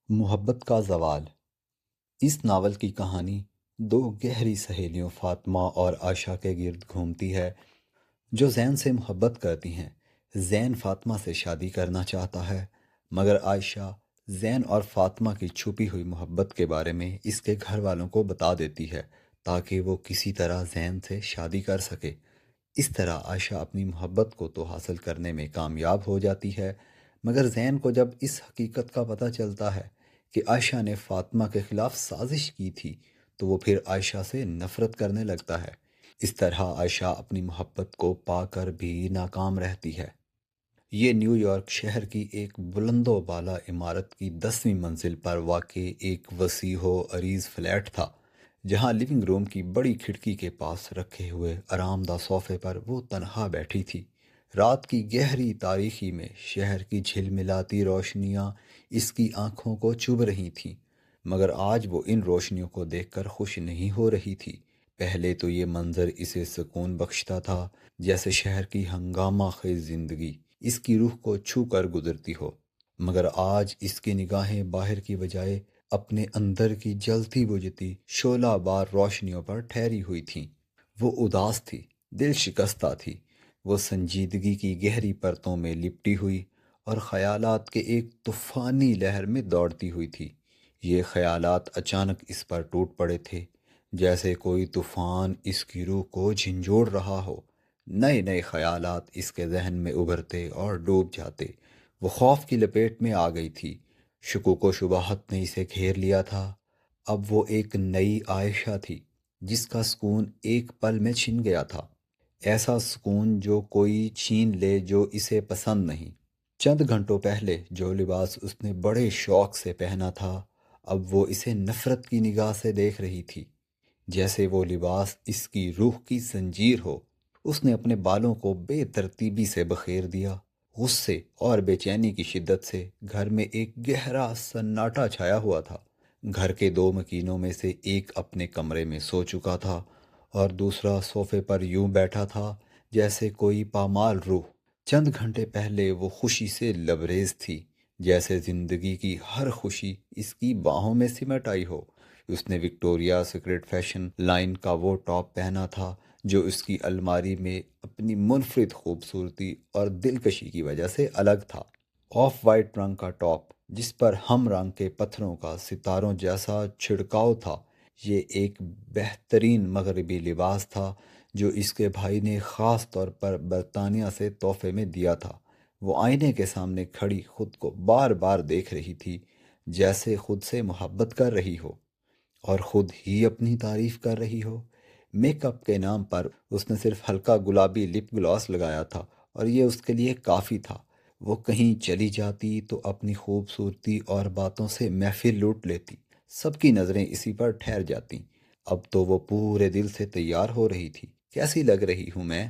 محبت کا زوال۔ اس ناول کی کہانی دو گہری سہیلیوں فاطمہ اور عائشہ کے گرد گھومتی ہے جو زین سے محبت کرتی ہیں۔ زین فاطمہ سے شادی کرنا چاہتا ہے، مگر عائشہ زین اور فاطمہ کی چھپی ہوئی محبت کے بارے میں اس کے گھر والوں کو بتا دیتی ہے تاکہ وہ کسی طرح زین سے شادی کر سکے۔ اس طرح عائشہ اپنی محبت کو تو حاصل کرنے میں کامیاب ہو جاتی ہے، مگر زین کو جب اس حقیقت کا پتہ چلتا ہے کہ عائشہ نے فاطمہ کے خلاف سازش کی تھی تو وہ پھر عائشہ سے نفرت کرنے لگتا ہے۔ اس طرح عائشہ اپنی محبت کو پا کر بھی ناکام رہتی ہے۔ یہ نیو یارک شہر کی ایک بلند و بالا عمارت کی 10ویں منزل پر واقع ایک وسیع و عریض فلیٹ تھا، جہاں لیونگ روم کی بڑی کھڑکی کے پاس رکھے ہوئے آرام دہ صوفے پر وہ تنہا بیٹھی تھی۔ رات کی گہری تاریکی میں شہر کی جھلملاتی روشنیاں اس کی آنکھوں کو چبھ رہی تھیں، مگر آج وہ ان روشنیوں کو دیکھ کر خوش نہیں ہو رہی تھی۔ پہلے تو یہ منظر اسے سکون بخشتا تھا، جیسے شہر کی ہنگامہ خیز زندگی اس کی روح کو چھو کر گزرتی ہو، مگر آج اس کی نگاہیں باہر کی بجائے اپنے اندر کی جلتی بجھتی شعلہ بار روشنیوں پر ٹھہری ہوئی تھیں۔ وہ اداس تھی، دل شکستہ تھی، وہ سنجیدگی کی گہری پرتوں میں لپٹی ہوئی اور خیالات کے ایک طوفانی لہر میں دوڑتی ہوئی تھی۔ یہ خیالات اچانک اس پر ٹوٹ پڑے تھے، جیسے کوئی طوفان اس کی روح کو جھنجھوڑ رہا ہو۔ نئے نئے خیالات اس کے ذہن میں ابھرتے اور ڈوب جاتے۔ وہ خوف کی لپیٹ میں آ گئی تھی، شکوک و شبہات نے اسے گھیر لیا تھا۔ اب وہ ایک نئی عائشہ تھی جس کا سکون ایک پل میں چھن گیا تھا، ایسا سکون جو کوئی چھین لے جو اسے پسند نہیں۔ چند گھنٹوں پہلے جو لباس اس نے بڑے شوق سے پہنا تھا، اب وہ اسے نفرت کی نگاہ سے دیکھ رہی تھی، جیسے وہ لباس اس کی روح کی زنجیر ہو۔ اس نے اپنے بالوں کو بے ترتیبی سے بخیر دیا۔ غصے اور بے چینی کی شدت سے گھر میں ایک گہرا سناٹا چھایا ہوا تھا۔ گھر کے دو مکینوں میں سے ایک اپنے کمرے میں سو چکا تھا اور دوسرا صوفے پر یوں بیٹھا تھا جیسے کوئی پامال روح۔ چند گھنٹے پہلے وہ خوشی سے لبریز تھی، جیسے زندگی کی ہر خوشی اس کی باہوں میں سمٹ آئی ہو۔ اس نے وکٹوریا سیکرٹ فیشن لائن کا وہ ٹاپ پہنا تھا جو اس کی الماری میں اپنی منفرد خوبصورتی اور دلکشی کی وجہ سے الگ تھا۔ آف وائٹ رنگ کا ٹاپ جس پر ہم رنگ کے پتھروں کا ستاروں جیسا چھڑکاؤ تھا، یہ ایک بہترین مغربی لباس تھا جو اس کے بھائی نے خاص طور پر برطانیہ سے تحفے میں دیا تھا۔ وہ آئینے کے سامنے کھڑی خود کو بار بار دیکھ رہی تھی، جیسے خود سے محبت کر رہی ہو اور خود ہی اپنی تعریف کر رہی ہو۔ میک اپ کے نام پر اس نے صرف ہلکا گلابی لپ گلاس لگایا تھا اور یہ اس کے لیے کافی تھا۔ وہ کہیں چلی جاتی تو اپنی خوبصورتی اور باتوں سے محفل لوٹ لیتی، سب کی نظریں اسی پر ٹھہر جاتی۔ اب تو وہ پورے دل سے تیار ہو رہی تھی۔ کیسی لگ رہی ہوں میں؟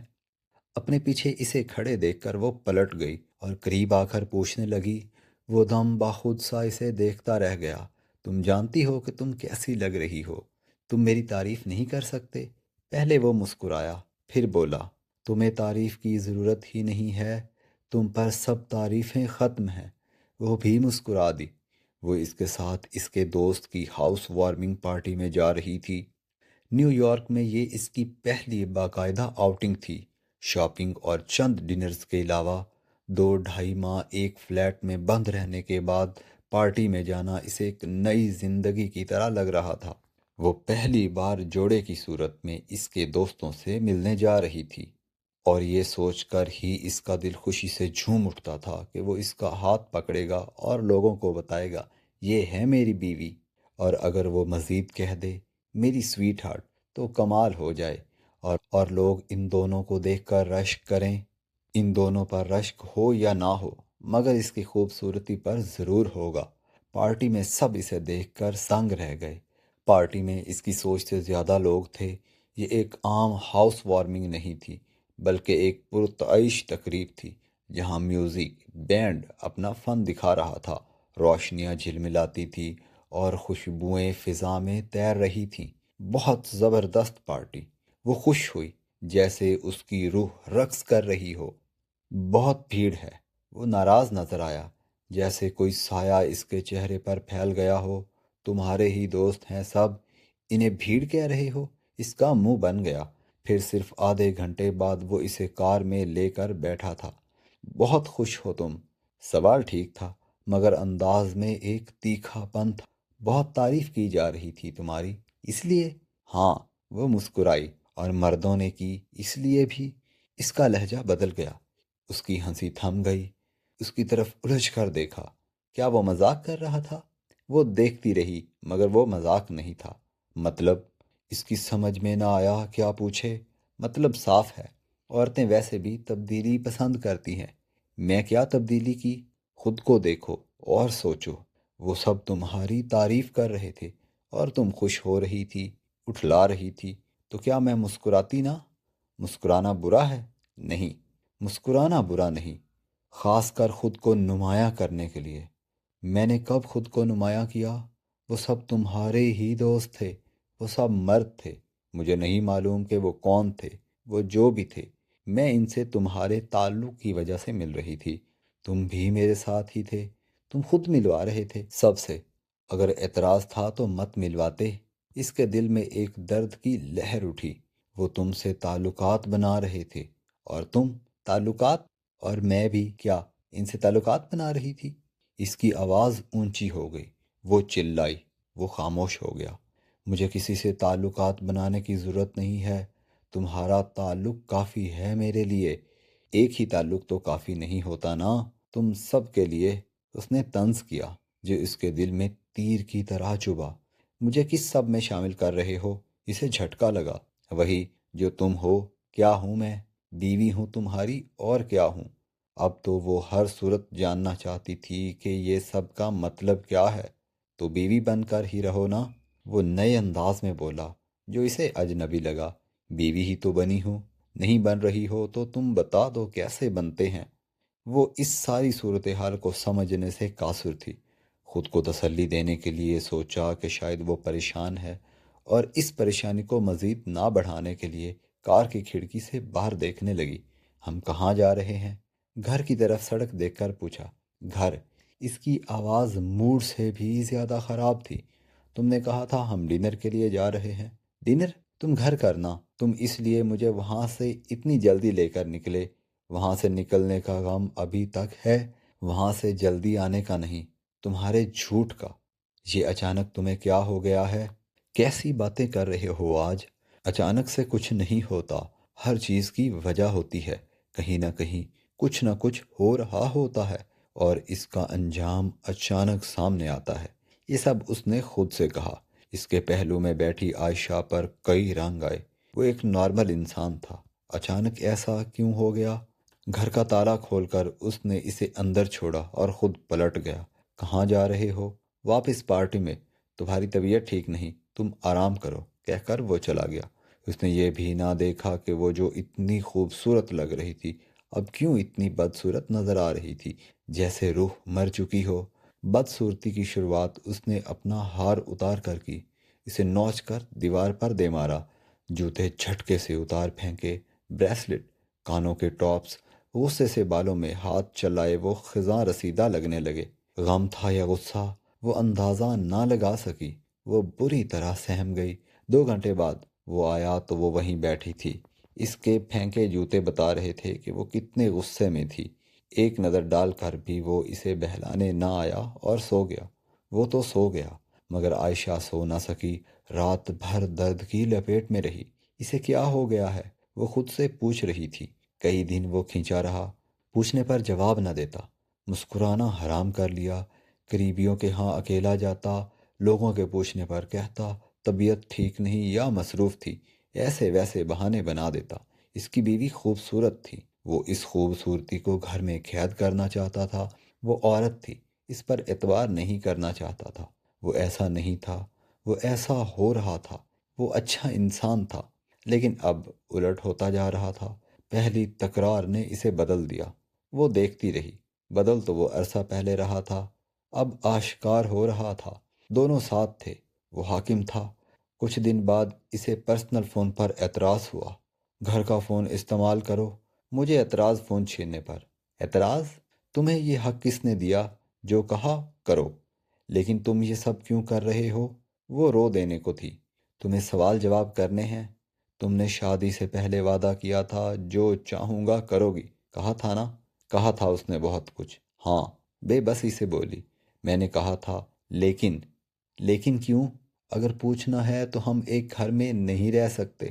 اپنے پیچھے اسے کھڑے دیکھ کر وہ پلٹ گئی اور قریب آ کر پوچھنے لگی۔ وہ دم باخود سا اسے دیکھتا رہ گیا۔ تم جانتی ہو کہ تم کیسی لگ رہی ہو؟ تم میری تعریف نہیں کر سکتے؟ پہلے وہ مسکرایا، پھر بولا، تمہیں تعریف کی ضرورت ہی نہیں ہے، تم پر سب تعریفیں ختم ہیں۔ وہ بھی مسکرا دی۔ وہ اس کے ساتھ اس کے دوست کی ہاؤس وارمنگ پارٹی میں جا رہی تھی۔ نیو یارک میں یہ اس کی پہلی باقاعدہ آؤٹنگ تھی۔ شاپنگ اور چند ڈنرز کے علاوہ 2 ڈھائی ماہ ایک فلیٹ میں بند رہنے کے بعد پارٹی میں جانا اسے ایک نئی زندگی کی طرح لگ رہا تھا۔ وہ پہلی بار جوڑے کی صورت میں اس کے دوستوں سے ملنے جا رہی تھی اور یہ سوچ کر ہی اس کا دل خوشی سے جھوم اٹھتا تھا کہ وہ اس کا ہاتھ پکڑے گا اور لوگوں کو بتائے گا، یہ ہے میری بیوی۔ اور اگر وہ مزید کہہ دے، میری سویٹ ہارٹ، تو کمال ہو جائے اور لوگ ان دونوں کو دیکھ کر رشک کریں۔ ان دونوں پر رشک ہو یا نہ ہو، مگر اس کی خوبصورتی پر ضرور ہوگا۔ پارٹی میں سب اسے دیکھ کر دنگ رہ گئے۔ پارٹی میں اس کی سوچ سے زیادہ لوگ تھے۔ یہ ایک عام ہاؤس وارمنگ نہیں تھی، بلکہ ایک پرتعیش تقریب تھی جہاں میوزک بینڈ اپنا فن دکھا رہا تھا، روشنیاں جھلملاتی تھیں اور خوشبوئیں فضا میں تیر رہی تھیں۔ بہت زبردست پارٹی۔ وہ خوش ہوئی جیسے اس کی روح رقص کر رہی ہو۔ بہت بھیڑ ہے، وہ ناراض نظر آیا۔ جیسے کوئی سایہ اس کے چہرے پر پھیل گیا ہو۔ تمہارے ہی دوست ہیں سب، انہیں بھیڑ کہہ رہے ہو؟ اس کا منہ بن گیا۔ پھر صرف آدھے گھنٹے بعد وہ اسے کار میں لے کر بیٹھا تھا۔ بہت خوش ہو تم؟ سوال ٹھیک تھا، مگر انداز میں ایک تیکھا پن تھا۔ بہت تعریف کی جا رہی تھی تمہاری، اس لیے؟ ہاں، وہ مسکرائی۔ اور مردوں نے کی، اس لیے بھی؟ اس کا لہجہ بدل گیا، اس کی ہنسی تھم گئی۔ اس کی طرف الجھ کر دیکھا۔ کیا وہ مذاق کر رہا تھا؟ وہ دیکھتی رہی، مگر وہ مذاق نہیں تھا۔ مطلب؟ اس کی سمجھ میں نہ آیا کیا پوچھے۔ مطلب صاف ہے، عورتیں ویسے بھی تبدیلی پسند کرتی ہیں۔ میں کیا تبدیلی کی؟ خود کو دیکھو اور سوچو۔ وہ سب تمہاری تعریف کر رہے تھے اور تم خوش ہو رہی تھی، اٹھلا رہی تھی، تو کیا میں مسکراتی نہ؟ مسکرانا برا ہے؟ نہیں، مسکرانا برا نہیں، خاص کر خود کو نمایاں کرنے کے لیے۔ میں نے کب خود کو نمایاں کیا؟ وہ سب تمہارے ہی دوست تھے، وہ سب مرد تھے۔ مجھے نہیں معلوم کہ وہ کون تھے، وہ جو بھی تھے۔ میں ان سے تمہارے تعلق کی وجہ سے مل رہی تھی۔ تم بھی میرے ساتھ ہی تھے، تم خود ملوا رہے تھے سب سے۔ اگر اعتراض تھا تو مت ملواتے۔ اس کے دل میں ایک درد کی لہر اٹھی۔ وہ تم سے تعلقات بنا رہے تھے، اور تم؟ تعلقات؟ اور میں بھی کیا ان سے تعلقات بنا رہی تھی؟ اس کی آواز اونچی ہو گئی۔ وہ چلائی۔ وہ خاموش ہو گیا۔ مجھے کسی سے تعلقات بنانے کی ضرورت نہیں ہے۔ تمہارا تعلق کافی ہے میرے لیے۔ ایک ہی تعلق تو کافی نہیں ہوتا نا، تم سب کے لیے۔ اس نے طنز کیا جو اس کے دل میں تیر کی طرح چبھا۔ مجھے کس سب میں شامل کر رہے ہو؟ اسے جھٹکا لگا۔ وہی جو تم ہو۔ کیا ہوں میں؟ بیوی ہوں تمہاری، اور کیا ہوں؟ اب تو وہ ہر صورت جاننا چاہتی تھی کہ یہ سب کا مطلب کیا ہے۔ تو بیوی بن کر ہی رہو نا، وہ نئے انداز میں بولا جو اسے اجنبی لگا۔ بیوی ہی تو بنی ہوں، نہیں بن رہی ہو تو تم بتا دو کیسے بنتے ہیں۔ وہ اس ساری صورتحال کو سمجھنے سے قاصر تھی۔ خود کو تسلی دینے کے لیے سوچا کہ شاید وہ پریشان ہے، اور اس پریشانی کو مزید نہ بڑھانے کے لیے کار کی کھڑکی سے باہر دیکھنے لگی۔ ہم کہاں جا رہے ہیں؟ گھر کی طرف سڑک دیکھ کر پوچھا۔ گھر؟ اس کی آواز موڈ سے بھی زیادہ خراب تھی۔ تم نے کہا تھا ہم ڈنر کے لیے جا رہے ہیں۔ ڈنر؟ تم گھر کرنا، تم اس لیے مجھے وہاں سے اتنی جلدی لے کر نکلے۔ وہاں سے نکلنے کا غم ابھی تک ہے، وہاں سے جلدی آنے کا نہیں، تمہارے جھوٹ کا۔ یہ اچانک تمہیں کیا ہو گیا ہے؟ کیسی باتیں کر رہے ہو آج؟ اچانک سے کچھ نہیں ہوتا، ہر چیز کی وجہ ہوتی ہے۔ کہیں نہ کہیں کچھ نہ کچھ ہو رہا ہوتا ہے، اور اس کا انجام اچانک سامنے آتا ہے۔ یہ سب اس نے خود سے کہا۔ اس کے پہلو میں بیٹھی عائشہ پر کئی رنگ آئے۔ وہ ایک نارمل انسان تھا، اچانک ایسا کیوں ہو گیا؟ گھر کا تالا کھول کر اس نے اسے اندر چھوڑا اور خود پلٹ گیا۔ کہاں جا رہے ہو؟ واپس پارٹی میں۔ تمہاری طبیعت ٹھیک نہیں، تم آرام کرو، کہہ کر وہ چلا گیا۔ اس نے یہ بھی نہ دیکھا کہ وہ جو اتنی خوبصورت لگ رہی تھی، اب کیوں اتنی بدصورت نظر آ رہی تھی، جیسے روح مر چکی ہو۔ بدصورتی کی شروعات اس نے اپنا ہار اتار کر کی۔ اسے نوچ کر دیوار پر دے مارا، جوتے جھٹکے سے اتار پھینکے، بریسلٹ، کانوں کے ٹاپس۔ غصے سے بالوں میں ہاتھ چلائے وہ خزاں رسیدہ لگنے لگے۔ غم تھا یا غصہ، وہ اندازہ نہ لگا سکی۔ وہ بری طرح سہم گئی۔ 2 گھنٹے بعد وہ آیا تو وہ وہیں بیٹھی تھی۔ اس کے پھینکے جوتے بتا رہے تھے کہ وہ کتنے غصے میں تھی۔ ایک نظر ڈال کر بھی وہ اسے بہلانے نہ آیا اور سو گیا۔ وہ تو سو گیا، مگر عائشہ سو نہ سکی۔ رات بھر درد کی لپیٹ میں رہی۔ اسے کیا ہو گیا ہے؟ وہ خود سے پوچھ رہی تھی۔ کئی دن وہ کھینچا رہا، پوچھنے پر جواب نہ دیتا۔ مسکرانا حرام کر لیا، قریبیوں کے ہاں اکیلا جاتا، لوگوں کے پوچھنے پر کہتا طبیعت ٹھیک نہیں یا مصروف تھی، ایسے ویسے بہانے بنا دیتا۔ اس کی بیوی خوبصورت تھی، وہ اس خوبصورتی کو گھر میں قید کرنا چاہتا تھا۔ وہ عورت تھی، اس پر اعتبار نہیں کرنا چاہتا تھا۔ وہ ایسا نہیں تھا، وہ ایسا ہو رہا تھا۔ وہ اچھا انسان تھا، لیکن اب الٹ ہوتا جا رہا تھا۔ پہلی تکرار نے اسے بدل دیا۔ وہ دیکھتی رہی۔ بدل تو وہ عرصہ پہلے رہا تھا، اب آشکار ہو رہا تھا۔ دونوں ساتھ تھے، وہ حاکم تھا۔ کچھ دن بعد اسے پرسنل فون پر اعتراض ہوا۔ گھر کا فون استعمال کرو۔ مجھے اعتراض فون چھیننے پر۔ اعتراض؟ تمہیں یہ حق کس نے دیا؟ جو کہا کرو۔ لیکن تم یہ سب کیوں کر رہے ہو؟ وہ رو دینے کو تھی۔ تمہیں سوال جواب کرنے ہیں؟ تم نے شادی سے پہلے وعدہ کیا تھا جو چاہوں گا کرو گی، کہا تھا نا؟ کہا تھا اس نے بہت کچھ، ہاں، بے بسی سے بولی۔ میں نے کہا تھا لیکن۔ لیکن کیوں؟ اگر پوچھنا ہے تو ہم ایک گھر میں نہیں رہ سکتے۔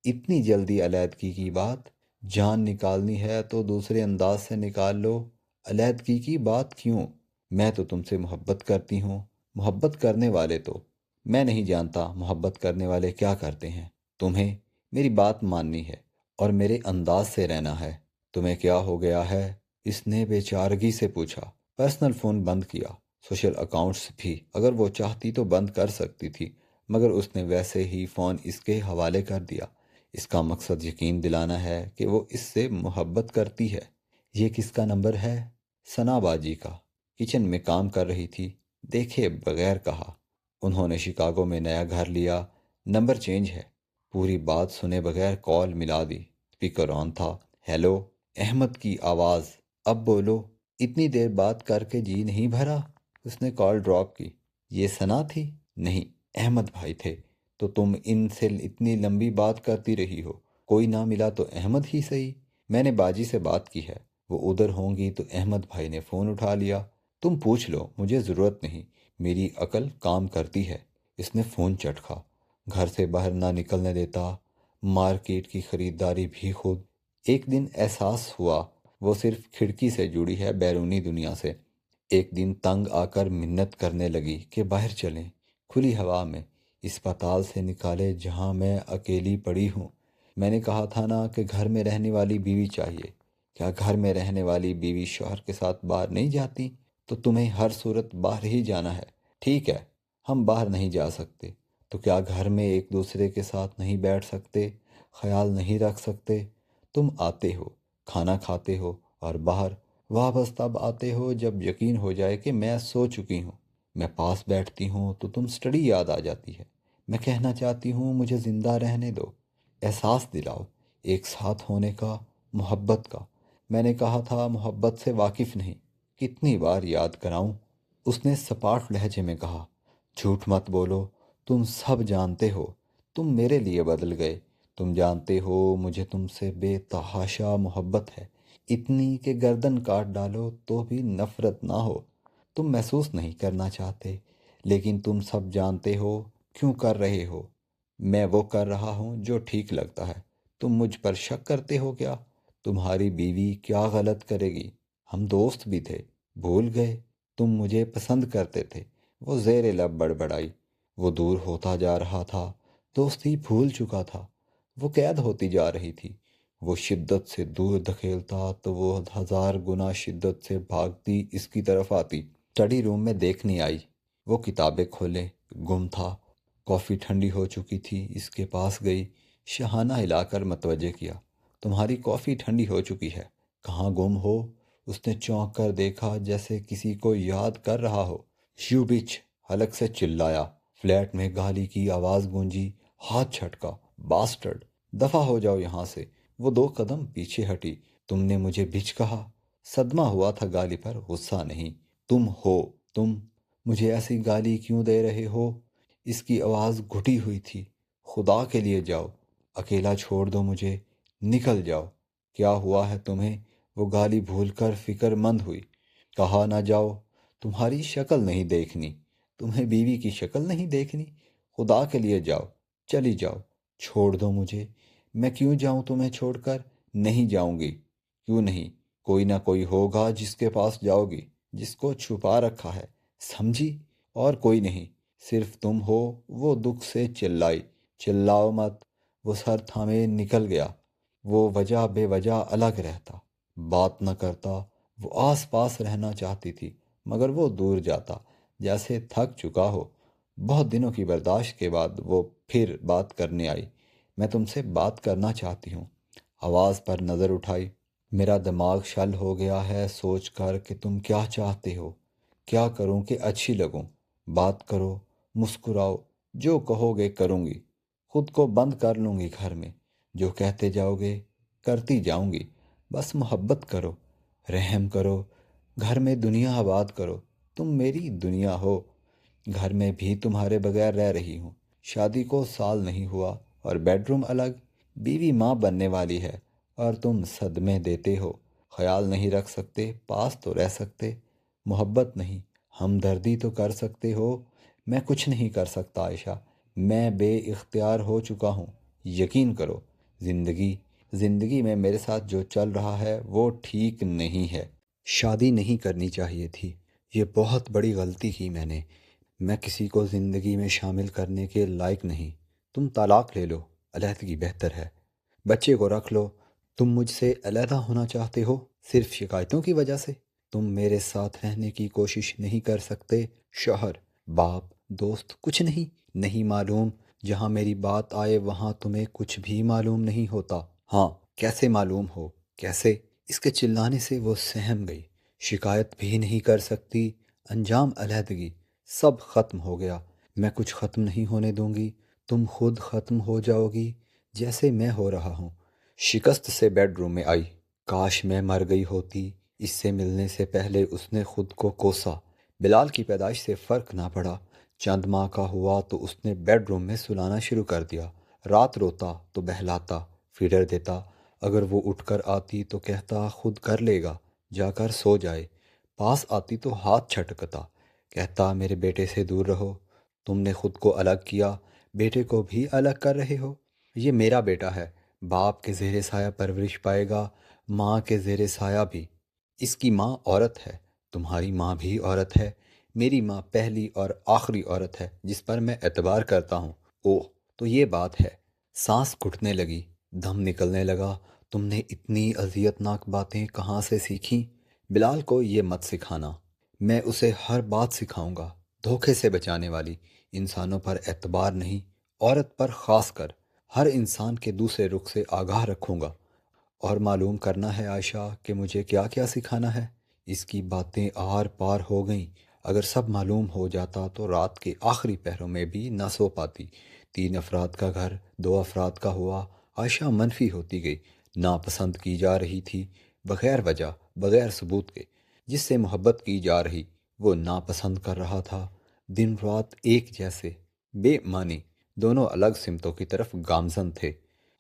اتنی جلدی علیحدگی کی بات؟ جان نکالنی ہے تو دوسرے انداز سے نکال لو۔ علیحدگی کی بات کیوں؟ میں تو تم سے محبت کرتی ہوں۔ محبت کرنے والے تو میں نہیں جانتا محبت کرنے والے کیا کرتے ہیں۔ تمہیں میری بات ماننی ہے اور میرے انداز سے رہنا ہے۔ تمہیں کیا ہو گیا ہے؟ اس نے بے چارگی سے پوچھا۔ پرسنل فون بند کیا، سوشل اکاؤنٹس بھی اگر وہ چاہتی تو بند کر سکتی تھی، مگر اس نے ویسے ہی فون اس کے حوالے کر دیا۔ اس کا مقصد یقین دلانا ہے کہ وہ اس سے محبت کرتی ہے۔ یہ کس کا نمبر ہے؟ ثنا باجی کا۔ کچن میں کام کر رہی تھی، دیکھے بغیر کہا۔ انہوں نے شکاگو میں نیا گھر لیا، نمبر چینج ہے۔ پوری بات سنے بغیر کال ملا دی۔ اسپیکر آن تھا۔ ہیلو، احمد کی آواز۔ اب بولو۔ اتنی دیر بات کر کے جی نہیں بھرا؟ اس نے کال ڈراپ کی۔ یہ ثنا تھی؟ نہیں، احمد بھائی تھے۔ تو تم ان سے اتنی لمبی بات کرتی رہی ہو، کوئی نہ ملا تو احمد ہی صحیح۔ میں نے باجی سے بات کی ہے، وہ ادھر ہوں گی تو احمد بھائی نے فون اٹھا لیا۔ تم پوچھ لو، مجھے ضرورت نہیں، میری عقل کام کرتی ہے۔ اس نے فون چٹکا۔ گھر سے باہر نہ نکلنے دیتا، مارکیٹ کی خریداری بھی خود۔ ایک دن احساس ہوا وہ صرف کھڑکی سے جڑی ہے بیرونی دنیا سے۔ ایک دن تنگ آ کر منت کرنے لگی کہ باہر چلیں، کھلی ہوا میں، اس پتال سے نکالے جہاں میں اکیلی پڑی ہوں۔ میں نے کہا تھا نا کہ گھر میں رہنے والی بیوی چاہیے۔ کیا گھر میں رہنے والی بیوی شوہر کے ساتھ باہر نہیں جاتی؟ تو تمہیں ہر صورت باہر ہی جانا ہے۔ ٹھیک ہے، ہم باہر نہیں جا سکتے، تو کیا گھر میں ایک دوسرے کے ساتھ نہیں بیٹھ سکتے، خیال نہیں رکھ سکتے؟ تم آتے ہو، کھانا کھاتے ہو اور باہر واپس تب آتے ہو جب یقین ہو جائے کہ میں سو چکی ہوں۔ میں پاس بیٹھتی ہوں تو تم اسٹڈی یاد آ جاتی ہے۔ میں کہنا چاہتی ہوں مجھے زندہ رہنے دو، احساس دلاؤ ایک ساتھ ہونے کا، محبت کا۔ میں نے کہا تھا محبت سے واقف نہیں، کتنی بار یاد کراؤں؟ اس نے سپاٹ لہجے میں کہا، جھوٹ مت بولو، تم سب جانتے ہو، تم میرے لیے بدل گئے۔ تم جانتے ہو مجھے تم سے بے تحاشا محبت ہے، اتنی کہ گردن کاٹ ڈالو تو بھی نفرت نہ ہو۔ تم محسوس نہیں کرنا چاہتے، لیکن تم سب جانتے ہو کیوں کر رہے ہو۔ میں وہ کر رہا ہوں جو ٹھیک لگتا ہے۔ تم مجھ پر شک کرتے ہو کیا؟ تمہاری بیوی کیا غلط کرے گی؟ ہم دوست بھی تھے، بھول گئے؟ تم مجھے پسند کرتے تھے۔ وہ زیر لب بڑبڑائی۔ وہ دور ہوتا جا رہا تھا، دوستی بھول چکا تھا۔ وہ قید ہوتی جا رہی تھی۔ وہ شدت سے دور دھکیلتا تو وہ ہزار گنا شدت سے بھاگتی اس کی طرف آتی۔ اسٹڈی روم میں دیکھنے آئی۔ وہ کتابیں کھولے، گم تھا۔ کافی ٹھنڈی ہو چکی تھی، اس کے پاس گئی، شہانہ ہلا کر متوجہ کیا۔ تمہاری کافی ٹھنڈی ہو چکی ہے، کہاں گم ہو؟ اس نے چونک کر دیکھا جیسے کسی کو یاد کر رہا ہو۔ یو بچ، حلق سے چلایا۔ فلیٹ میں گالی کی آواز گونجی، ہاتھ چھٹکا۔ باسٹرڈ، دفع ہو جاؤ یہاں سے۔ وہ 2 قدم پیچھے ہٹی۔ تم نے مجھے بچ کہا؟ صدمہ ہوا تھا گالی پر، غصہ نہیں۔ تم ہو، تم مجھے ایسی گالی کیوں دے رہے ہو؟ اس کی آواز گھٹی ہوئی تھی۔ خدا کے لیے جاؤ، اکیلا چھوڑ دو مجھے، نکل جاؤ۔ کیا ہوا ہے تمہیں؟ وہ گالی بھول کر فکر مند ہوئی۔ کہا نہ جاؤ، تمہاری شکل نہیں دیکھنی۔ تمہیں بیوی کی شکل نہیں دیکھنی؟ خدا کے لیے جاؤ، چلی جاؤ، چھوڑ دو مجھے۔ میں کیوں جاؤں تمہیں چھوڑ کر؟ نہیں جاؤں گی۔ کیوں نہیں؟ کوئی نہ کوئی ہوگا جس کے پاس جاؤ گی، جس کو چھپا رکھا ہے، سمجھی؟ اور کوئی نہیں، صرف تم ہو۔ وہ دکھ سے چلائی۔ چلاؤ مت۔ وہ سر تھامے نکل گیا۔ وہ وجہ بے وجہ الگ رہتا، بات نہ کرتا۔ وہ آس پاس رہنا چاہتی تھی، مگر وہ دور جاتا جیسے تھک چکا ہو۔ بہت دنوں کی برداشت کے بعد وہ پھر بات کرنے آئی۔ میں تم سے بات کرنا چاہتی ہوں۔ آواز پر نظر اٹھائی۔ میرا دماغ شل ہو گیا ہے سوچ کر کہ تم کیا چاہتے ہو۔ کیا کروں کہ اچھی لگوں؟ بات کرو، مسکراؤ، جو کہو گے کروں گی۔ خود کو بند کر لوں گی گھر میں، جو کہتے جاؤ گے کرتی جاؤں گی۔ بس محبت کرو، رحم کرو، گھر میں دنیا آباد کرو۔ تم میری دنیا ہو، گھر میں بھی تمہارے بغیر رہ رہی ہوں، شادی کو سال نہیں ہوا اور بیڈ روم الگ، بیوی ماں بننے والی ہے اور تم صدمے دیتے ہو، خیال نہیں رکھ سکتے، پاس تو رہ سکتے، محبت نہیں، ہمدردی تو کر سکتے ہو۔ میں کچھ نہیں کر سکتا عائشہ، میں بے اختیار ہو چکا ہوں، یقین کرو، زندگی زندگی میں میرے ساتھ جو چل رہا ہے وہ ٹھیک نہیں ہے۔ شادی نہیں کرنی چاہیے تھی، یہ بہت بڑی غلطی کی میں نے، میں کسی کو زندگی میں شامل کرنے کے لائق نہیں، تم طلاق لے لو، علیحدگی بہتر ہے، بچے کو رکھ لو، تم مجھ سے علیحدہ ہونا چاہتے ہو صرف شکایتوں کی وجہ سے، تم میرے ساتھ رہنے کی کوشش نہیں کر سکتے، شوہر، باپ، دوست کچھ نہیں، نہیں معلوم، جہاں میری بات آئے وہاں تمہیں کچھ بھی معلوم نہیں ہوتا۔ ہاں، کیسے معلوم ہو، کیسے؟ اس کے چلانے سے وہ سہم گئی، شکایت بھی نہیں کر سکتی، انجام علیحدگی، سب ختم ہو گیا، میں کچھ ختم نہیں ہونے دوں گی، تم خود ختم ہو جاؤ گی جیسے میں ہو رہا ہوں۔ شکست سے بیڈ روم میں آئی، کاش میں مر گئی ہوتی، اس سے ملنے سے پہلے اس نے خود کو کوسا، بلال کی پیدائش سے فرق نہ پڑا، چند ماہ کا ہوا تو اس نے بیڈ روم میں سلانا شروع کر دیا، رات روتا تو بہلاتا، فیڈر دیتا، اگر وہ اٹھ کر آتی تو کہتا خود کر لے گا، جا کر سو جائے، پاس آتی تو ہاتھ چھٹکتا، کہتا میرے بیٹے سے دور رہو، تم نے خود کو الگ کیا، بیٹے کو بھی الگ کر رہے ہو، یہ میرا بیٹا ہے، باپ کے زیر سایہ پرورش پائے گا، ماں کے زیر سایہ بھی، اس کی ماں عورت ہے، تمہاری ماں بھی عورت ہے، میری ماں پہلی اور آخری عورت ہے جس پر میں اعتبار کرتا ہوں۔ اوہ، تو یہ بات ہے، سانس گھٹنے لگی، دم نکلنے لگا، تم نے اتنی اذیت ناک باتیں کہاں سے سیکھیں؟ بلال کو یہ مت سکھانا، میں اسے ہر بات سکھاؤں گا، دھوکے سے بچانے والی، انسانوں پر اعتبار نہیں، عورت پر خاص کر، ہر انسان کے دوسرے رخ سے آگاہ رکھوں گا، اور معلوم کرنا ہے عائشہ کہ مجھے کیا کیا سکھانا ہے۔ اس کی باتیں آر پار ہو گئیں، اگر سب معلوم ہو جاتا تو رات کے آخری پہروں میں بھی نہ سو پاتی، 3 افراد کا گھر 2 افراد کا ہوا، عائشہ منفی ہوتی گئی، ناپسند کی جا رہی تھی، بغیر وجہ، بغیر ثبوت کے، جس سے محبت کی جا رہی وہ ناپسند کر رہا تھا، دن رات ایک جیسے، بے معنی، دونوں الگ سمتوں کی طرف گامزن تھے،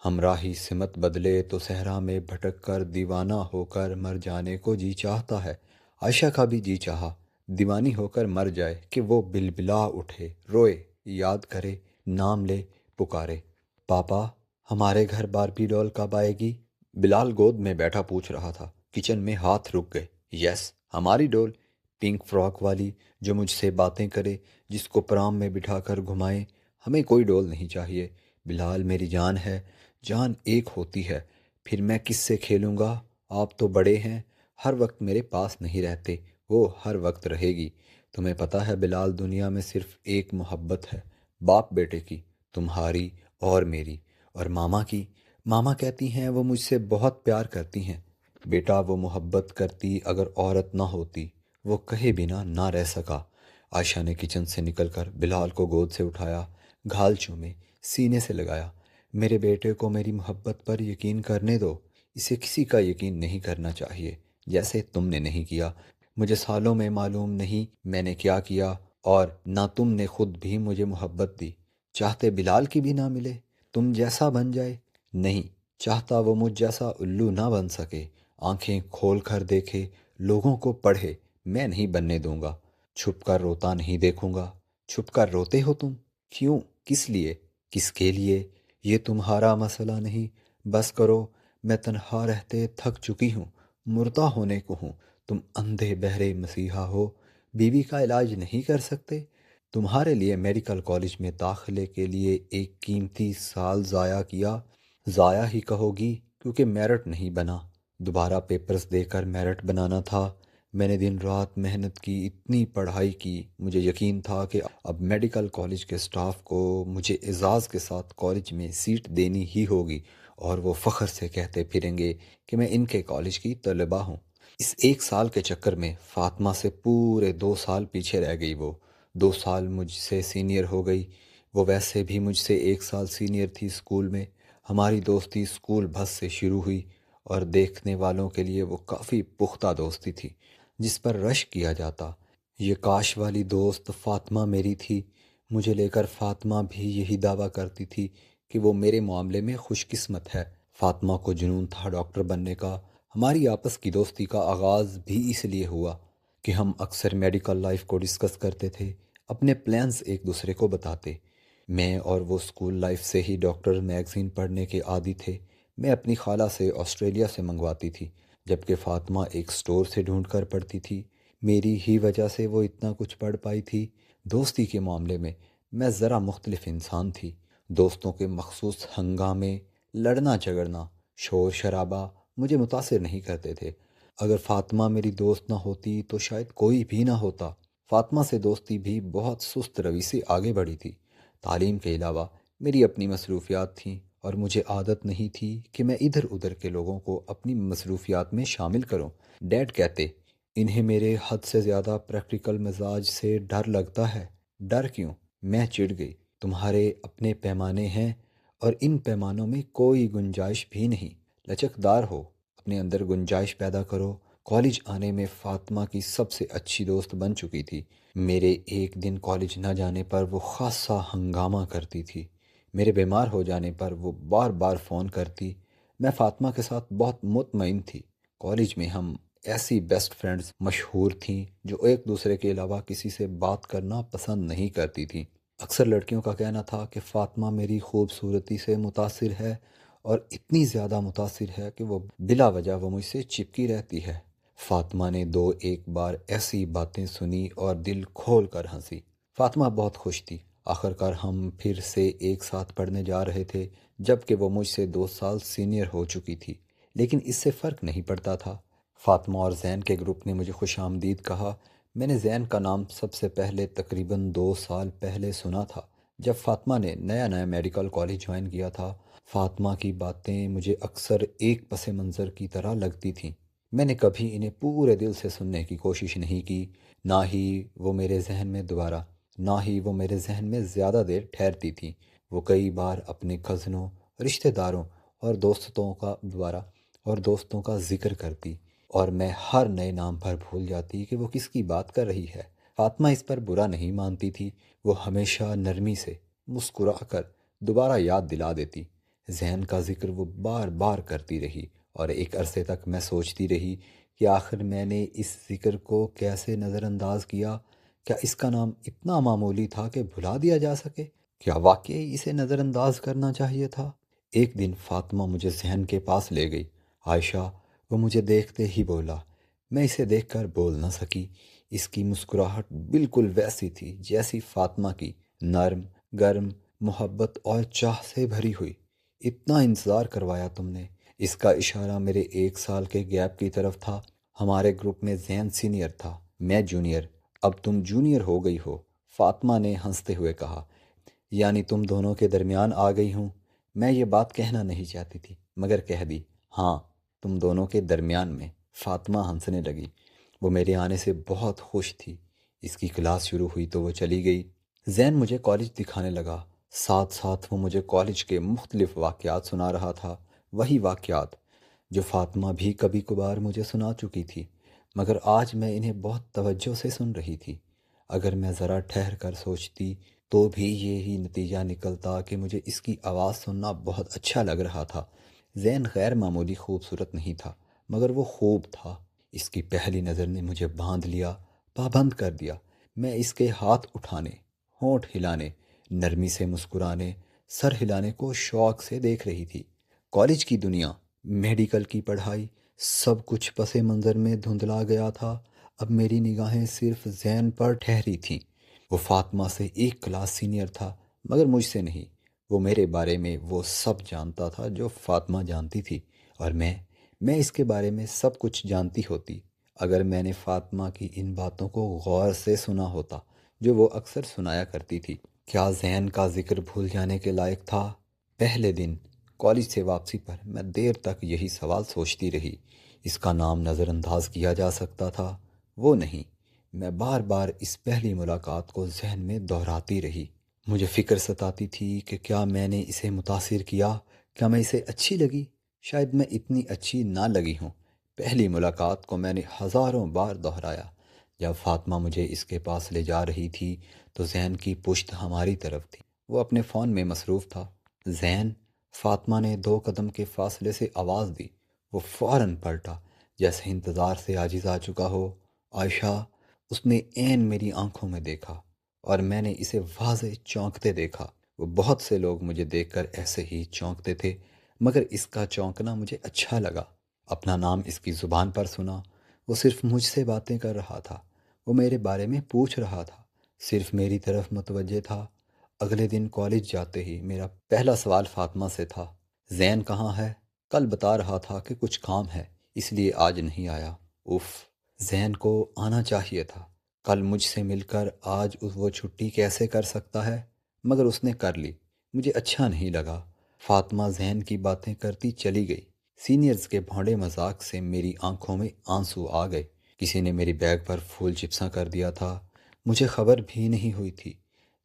ہمراہی سمت بدلے تو صحرا میں بھٹک کر دیوانہ ہو کر مر جانے کو جی چاہتا ہے، عائشہ کا بھی جی چاہا، دیوانی ہو کر مر جائے کہ وہ بلبلا اٹھے، روئے، یاد کرے، نام لے، پکارے، پاپا، ہمارے گھر باربی ڈول کب آئے گی؟ بلال گود میں بیٹھا پوچھ رہا تھا، کچن میں ہاتھ رک گئے، یس، ہماری ڈول، پنک فراک والی، جو مجھ سے باتیں کرے، جس کو پرام میں بٹھا کر گھمائے، ہمیں کوئی ڈول نہیں چاہیے، بلال میری جان ہے، جان ایک ہوتی ہے، پھر میں کس سے کھیلوں گا؟ آپ تو بڑے ہیں، ہر وقت میرے پاس نہیں رہتے، وہ ہر وقت رہے گی، تمہیں پتہ ہے بلال، دنیا میں صرف ایک محبت ہے، باپ بیٹے کی، تمہاری اور میری، اور ماما کی، ماما کہتی ہیں وہ مجھ سے بہت پیار کرتی ہیں، بیٹا وہ محبت کرتی اگر عورت نہ ہوتی، وہ کہے بنا نہ رہ سکا۔ عائشہ نے کچن سے نکل کر بلال کو گود سے اٹھایا، گھال چومے، سینے سے لگایا، میرے بیٹے کو میری محبت پر یقین کرنے دو، اسے کسی کا یقین نہیں کرنا چاہیے، جیسے تم نے نہیں کیا، مجھے سالوں میں معلوم نہیں میں نے کیا کیا، اور نہ تم نے خود بھی مجھے محبت دی، چاہتے بلال کی بھی نہ ملے، تم جیسا بن جائے، نہیں چاہتا وہ مجھ جیسا الو نہ بن سکے، آنکھیں کھول کر دیکھے، لوگوں کو پڑھے، میں نہیں بننے دوں گا، چھپ کر روتا نہیں دیکھوں گا، چھپ کر روتے ہو تم، کیوں، کس لیے، کس کے لیے، یہ تمہارا مسئلہ نہیں، بس کرو، میں تنہا رہتے تھک چکی ہوں، مردہ ہونے کو ہوں، تم اندھے بہرے مسیحا ہو، بیوی کا علاج نہیں کر سکتے، تمہارے لیے میڈیکل کالج میں داخلے کے لیے ایک قیمتی سال ضائع کیا، ضائع ہی کہو گی کیونکہ میرٹ نہیں بنا، دوبارہ پیپرز دے کر میرٹ بنانا تھا، میں نے دن رات محنت کی، اتنی پڑھائی کی، مجھے یقین تھا کہ اب میڈیکل کالج کے سٹاف کو مجھے اعزاز کے ساتھ کالج میں سیٹ دینی ہی ہوگی، اور وہ فخر سے کہتے پھریں گے کہ میں ان کے کالج کی طالبہ ہوں۔ اس ایک سال کے چکر میں فاطمہ سے پورے 2 سال پیچھے رہ گئی، وہ 2 سال مجھ سے سینئر ہو گئی، وہ ویسے بھی مجھ سے 1 سال سینئر تھی اسکول میں، ہماری دوستی اسکول بس سے شروع ہوئی، اور دیکھنے والوں کے لیے وہ کافی پختہ دوستی تھی، جس پر رش کیا جاتا، یہ کاش والی دوست فاطمہ میری تھی۔ مجھے لے کر فاطمہ بھی یہی دعویٰ کرتی تھی کہ وہ میرے معاملے میں خوش قسمت ہے۔ فاطمہ کو جنون تھا ڈاکٹر بننے کا۔ ہماری آپس کی دوستی کا آغاز بھی اس لیے ہوا کہ ہم اکثر میڈیکل لائف کو ڈسکس کرتے تھے، اپنے پلانز ایک دوسرے کو بتاتے۔ میں اور وہ اسکول لائف سے ہی ڈاکٹر میگزین پڑھنے کے عادی تھے۔ میں اپنی خالہ سے آسٹریلیا سے منگواتی تھی، جبکہ فاطمہ ایک سٹور سے ڈھونڈ کر پڑھتی تھی۔ میری ہی وجہ سے وہ اتنا کچھ پڑھ پائی تھی۔ دوستی کے معاملے میں میں ذرا مختلف انسان تھی۔ دوستوں کے مخصوص ہنگامے، لڑنا جھگڑنا، شور شرابہ مجھے متاثر نہیں کرتے تھے۔ اگر فاطمہ میری دوست نہ ہوتی تو شاید کوئی بھی نہ ہوتا۔ فاطمہ سے دوستی بھی بہت سست روی سے آگے بڑھی تھی۔ تعلیم کے علاوہ میری اپنی مصروفیات تھیں اور مجھے عادت نہیں تھی کہ میں ادھر ادھر کے لوگوں کو اپنی مصروفیات میں شامل کروں۔ ڈیڈ کہتے، انہیں میرے حد سے زیادہ پریکٹیکل مزاج سے ڈر لگتا ہے۔ ڈر کیوں؟ میں چڑ گئی۔ تمہارے اپنے پیمانے ہیں اور ان پیمانوں میں کوئی گنجائش بھی نہیں۔ لچکدار ہو، اپنے اندر گنجائش پیدا کرو۔ کالج آنے میں فاطمہ کی سب سے اچھی دوست بن چکی تھی۔ میرے ایک دن کالج نہ جانے پر وہ خاصا ہنگامہ کرتی تھی۔ میرے بیمار ہو جانے پر وہ بار بار فون کرتی۔ میں فاطمہ کے ساتھ بہت مطمئن تھی۔ کالج میں ہم ایسی بیسٹ فرینڈز مشہور تھیں جو ایک دوسرے کے علاوہ کسی سے بات کرنا پسند نہیں کرتی تھیں۔ اکثر لڑکیوں کا کہنا تھا کہ فاطمہ میری خوبصورتی سے متاثر ہے، اور اتنی زیادہ متاثر ہے کہ وہ بلا وجہ وہ مجھ سے چپکی رہتی ہے۔ فاطمہ نے دو ایک بار ایسی باتیں سنی اور دل کھول کر ہنسی۔ فاطمہ بہت خوش تھی۔ آخر کار ہم پھر سے ایک ساتھ پڑھنے جا رہے تھے، جبکہ وہ مجھ سے 2 سال سینئر ہو چکی تھی، لیکن اس سے فرق نہیں پڑتا تھا۔ فاطمہ اور زین کے گروپ نے مجھے خوش آمدید کہا۔ میں نے زین کا نام سب سے پہلے تقریباً 2 سال پہلے سنا تھا، جب فاطمہ نے نیا نیا میڈیکل کالج جوائن کیا تھا۔ فاطمہ کی باتیں مجھے اکثر ایک پس منظر کی طرح لگتی تھیں۔ میں نے کبھی انہیں پورے دل سے سننے کی کوشش نہیں کی، نہ ہی وہ میرے ذہن میں زیادہ دیر ٹھہرتی تھیں۔ وہ کئی بار اپنے کزنوں، رشتہ داروں اور دوستوں کا ذکر کرتی، اور میں ہر نئے نام پر بھول جاتی کہ وہ کس کی بات کر رہی ہے۔ فاطمہ اس پر برا نہیں مانتی تھی۔ وہ ہمیشہ نرمی سے مسکرا کر دوبارہ یاد دلا دیتی۔ ذہن کا ذکر وہ بار بار کرتی رہی، اور ایک عرصے تک میں سوچتی رہی کہ آخر میں نے اس ذکر کو کیسے نظر انداز کیا۔ کیا اس کا نام اتنا معمولی تھا کہ بھلا دیا جا سکے؟ کیا واقعی اسے نظر انداز کرنا چاہیے تھا؟ ایک دن فاطمہ مجھے ذہن کے پاس لے گئی۔ عائشہ، وہ مجھے دیکھتے ہی بولا۔ میں اسے دیکھ کر بول نہ سکی۔ اس کی مسکراہٹ بالکل ویسی تھی جیسی فاطمہ کی، نرم، گرم، محبت اور چاہ سے بھری ہوئی۔ اتنا انتظار کروایا تم نے؟ اس کا اشارہ میرے 1 سال کے گیپ کی طرف تھا۔ ہمارے گروپ میں زین سینئر تھا، میں جونیئر۔ اب تم جونیئر ہو گئی ہو، فاطمہ نے ہنستے ہوئے کہا۔ یعنی تم دونوں کے درمیان آ گئی ہوں؟ میں یہ بات کہنا نہیں چاہتی تھی، مگر کہہ دی۔ ہاں، تم دونوں کے درمیان میں۔ فاطمہ ہنسنے لگی۔ وہ میرے آنے سے بہت خوش تھی۔ اس کی کلاس شروع ہوئی تو وہ چلی گئی۔ زین مجھے کالج دکھانے لگا۔ ساتھ ساتھ وہ مجھے کالج کے مختلف واقعات سنا رہا تھا، وہی واقعات جو فاطمہ بھی کبھی کبھار مجھے سنا چکی تھی، مگر آج میں انہیں بہت توجہ سے سن رہی تھی۔ اگر میں ذرا ٹھہر کر سوچتی تو بھی یہی نتیجہ نکلتا کہ مجھے اس کی آواز سننا بہت اچھا لگ رہا تھا۔ زین غیر معمولی خوبصورت نہیں تھا، مگر وہ خوب تھا۔ اس کی پہلی نظر نے مجھے باندھ لیا، پابند کر دیا۔ میں اس کے ہاتھ اٹھانے، ہونٹ ہلانے، نرمی سے مسکرانے، سر ہلانے کو شوق سے دیکھ رہی تھی۔ کالج کی دنیا، میڈیکل کی پڑھائی، سب کچھ پس منظر میں دھندلا گیا تھا۔ اب میری نگاہیں صرف زین پر ٹھہری تھیں۔ وہ فاطمہ سے 1 کلاس سینئر تھا، مگر مجھ سے نہیں۔ وہ میرے بارے میں وہ سب جانتا تھا جو فاطمہ جانتی تھی، اور میں اس کے بارے میں سب کچھ جانتی ہوتی اگر میں نے فاطمہ کی ان باتوں کو غور سے سنا ہوتا جو وہ اکثر سنایا کرتی تھی۔ کیا زین کا ذکر بھول جانے کے لائق تھا؟ پہلے دن کالج سے واپسی پر میں دیر تک یہی سوال سوچتی رہی۔ اس کا نام نظر انداز کیا جا سکتا تھا؟ وہ نہیں۔ میں بار بار اس پہلی ملاقات کو ذہن میں دہراتی رہی۔ مجھے فکر ستاتی تھی کہ کیا میں نے اسے متاثر کیا؟ کیا میں اسے اچھی لگی؟ شاید میں اتنی اچھی نہ لگی ہوں۔ پہلی ملاقات کو میں نے ہزاروں بار دہرایا، جب فاطمہ مجھے اس کے پاس لے جا رہی تھی تو زین کی پشت ہماری طرف تھی۔ وہ اپنے فون میں مصروف تھا۔ زین، فاطمہ نے 2 قدم کے فاصلے سے آواز دی۔ وہ فوراً پلٹا، جیسے انتظار سے عاجز آ چکا ہو۔ عائشہ! اس نے عین میری آنکھوں میں دیکھا اور میں نے اسے واضح چونکتے دیکھا۔ وہ بہت سے لوگ مجھے دیکھ کر ایسے ہی چونکتے تھے، مگر اس کا چونکنا مجھے اچھا لگا۔ اپنا نام اس کی زبان پر سنا۔ وہ صرف مجھ سے باتیں کر رہا تھا۔ وہ میرے بارے میں پوچھ رہا تھا، صرف میری طرف متوجہ تھا۔ اگلے دن کالج جاتے ہی میرا پہلا سوال فاطمہ سے تھا، زین کہاں ہے؟ کل بتا رہا تھا کہ کچھ کام ہے، اس لیے آج نہیں آیا۔ اف! زین کو آنا چاہیے تھا۔ کل مجھ سے مل کر آج وہ چھٹی کیسے کر سکتا ہے؟ مگر اس نے کر لی۔ مجھے اچھا نہیں لگا۔ فاطمہ زین کی باتیں کرتی چلی گئی۔ سینئرز کے بھونڈے مذاق سے میری آنکھوں میں آنسو آ گئے۔ کسی نے میری بیگ پر پھول چپساں کر دیا تھا، مجھے خبر بھی نہیں ہوئی تھی۔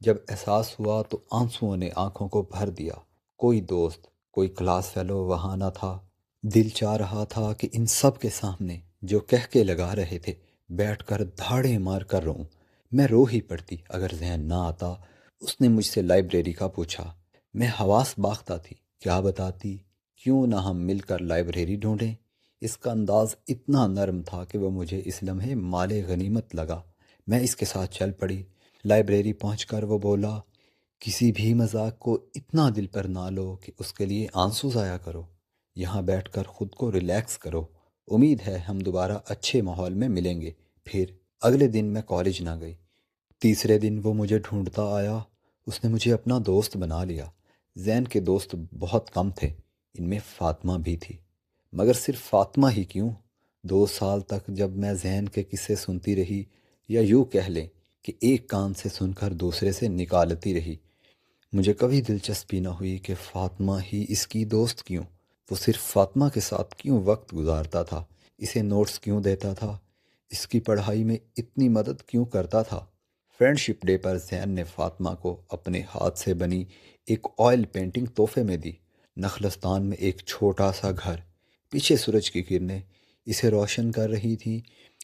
جب احساس ہوا تو آنسوؤں نے آنکھوں کو بھر دیا۔ کوئی دوست، کوئی کلاس فیلو وہاں نہ تھا۔ دل چاہ رہا تھا کہ ان سب کے سامنے جو کہہ کے لگا رہے تھے بیٹھ کر دھاڑے مار کر روؤں۔ میں رو ہی پڑتی اگر زین نہ آتا۔ اس نے مجھ سے لائبریری کا پوچھا۔ میں حواس باختہ تھی، کیا بتاتی؟ کیوں نہ ہم مل کر لائبریری ڈھونڈیں؟ اس کا انداز اتنا نرم تھا کہ وہ مجھے اس لمحے مال غنیمت لگا۔ میں اس کے ساتھ چل پڑی۔ لائبریری پہنچ کر وہ بولا، کسی بھی مذاق کو اتنا دل پر نہ لو کہ اس کے لیے آنسو ضائع کرو۔ یہاں بیٹھ کر خود کو ریلیکس کرو۔ امید ہے ہم دوبارہ اچھے ماحول میں ملیں گے۔ پھر اگلے دن میں کالج نہ گئی۔ تیسرے دن وہ مجھے ڈھونڈتا آیا۔ اس نے مجھے اپنا دوست بنا لیا۔ زین کے دوست بہت کم تھے، ان میں فاطمہ بھی تھی۔ مگر صرف فاطمہ ہی کیوں؟ 2 سال تک جب میں زین کے قصے سنتی رہی، یا یوں کہہ لیں کہ ایک کان سے سن کر دوسرے سے نکالتی رہی، مجھے کبھی دلچسپی نہ ہوئی کہ فاطمہ ہی اس کی دوست کیوں؟ وہ صرف فاطمہ کے ساتھ کیوں وقت گزارتا تھا؟ اسے نوٹس کیوں دیتا تھا؟ اس کی پڑھائی میں اتنی مدد کیوں کرتا تھا؟ فرینڈ شپ ڈے پر زین نے فاطمہ کو اپنے ہاتھ سے بنی ایک آئل پینٹنگ تحفے میں دی۔ نخلستان میں ایک چھوٹا سا گھر، پیچھے سورج کی کرنیں اسے روشن کر رہی تھیں۔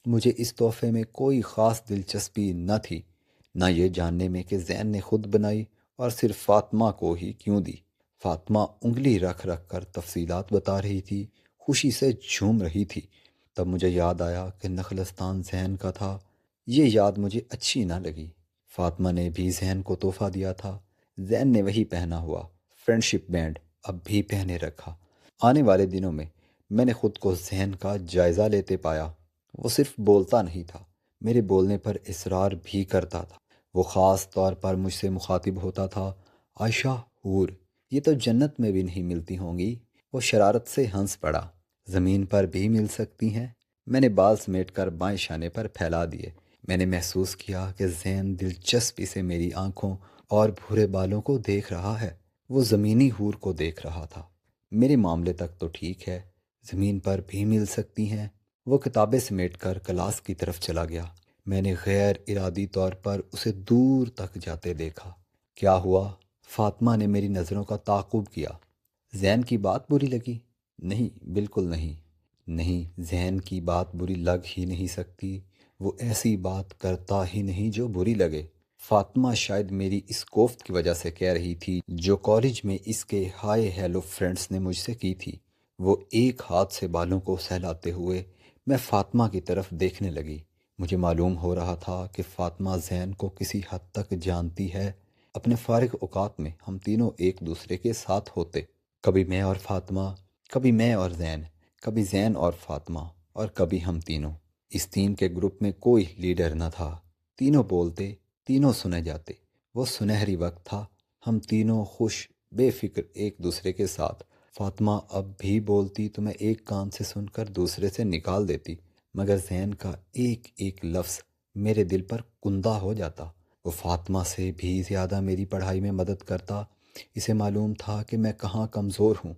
مجھے اس تحفے میں کوئی خاص دلچسپی نہ تھی، نہ یہ جاننے میں کہ زین نے خود بنائی اور صرف فاطمہ کو ہی کیوں دی۔ فاطمہ انگلی رکھ رکھ کر تفصیلات بتا رہی تھی، خوشی سے جھوم رہی تھی۔ تب مجھے یاد آیا کہ نخلستان زین کا تھا۔ یہ یاد مجھے اچھی نہ لگی۔ فاطمہ نے بھی زین کو تحفہ دیا تھا۔ زین نے وہی پہنا ہوا فرینڈ شپ بینڈ اب بھی پہنے رکھا۔ آنے والے دنوں میں نے خود کو زین کا جائزہ لیتے پایا۔ وہ صرف بولتا نہیں تھا، میرے بولنے پر اصرار بھی کرتا تھا۔ وہ خاص طور پر مجھ سے مخاطب ہوتا تھا، عائشہ حور، یہ تو جنت میں بھی نہیں ملتی ہوں گی۔ وہ شرارت سے ہنس پڑا، زمین پر بھی مل سکتی ہیں؟ میں نے بال سمیٹ کر بائیں شانے پر پھیلا دیے۔ میں نے محسوس کیا کہ زین دلچسپی سے میری آنکھوں اور بھورے بالوں کو دیکھ رہا ہے۔ وہ زمینی حور کو دیکھ رہا تھا۔ میرے معاملے تک تو ٹھیک ہے، زمین پر بھی مل سکتی ہیں۔ وہ کتابیں سمیٹ کر کلاس کی طرف چلا گیا۔ میں نے غیر ارادی طور پر اسے دور تک جاتے دیکھا۔ کیا ہوا؟ فاطمہ نے میری نظروں کا تعاقب کیا۔ زین کی بات بری لگی؟ نہیں، بالکل نہیں۔ نہیں، زین کی بات بری لگ ہی نہیں سکتی۔ وہ ایسی بات کرتا ہی نہیں جو بری لگے۔ فاطمہ شاید میری اس کوفت کی وجہ سے کہہ رہی تھی جو کالج میں اس کے ہائے ہیلو فرینڈز نے مجھ سے کی تھی۔ وہ ایک ہاتھ سے بالوں کو سہلاتے ہوئے میں فاطمہ کی طرف دیکھنے لگی۔ مجھے معلوم ہو رہا تھا کہ فاطمہ زین کو کسی حد تک جانتی ہے۔ اپنے فارغ اوقات میں ہم تینوں ایک دوسرے کے ساتھ ہوتے، کبھی میں اور فاطمہ، کبھی میں اور زین، کبھی زین اور فاطمہ، اور کبھی ہم تینوں۔ اس ٹیم کے گروپ میں کوئی لیڈر نہ تھا، تینوں بولتے، تینوں سنے جاتے۔ وہ سنہری وقت تھا، ہم تینوں خوش بے فکر ایک دوسرے کے ساتھ۔ فاطمہ اب بھی بولتی تو میں ایک کان سے سن کر دوسرے سے نکال دیتی، مگر زین کا ایک ایک لفظ میرے دل پر کندہ ہو جاتا۔ وہ فاطمہ سے بھی زیادہ میری پڑھائی میں مدد کرتا۔ اسے معلوم تھا کہ میں کہاں کمزور ہوں۔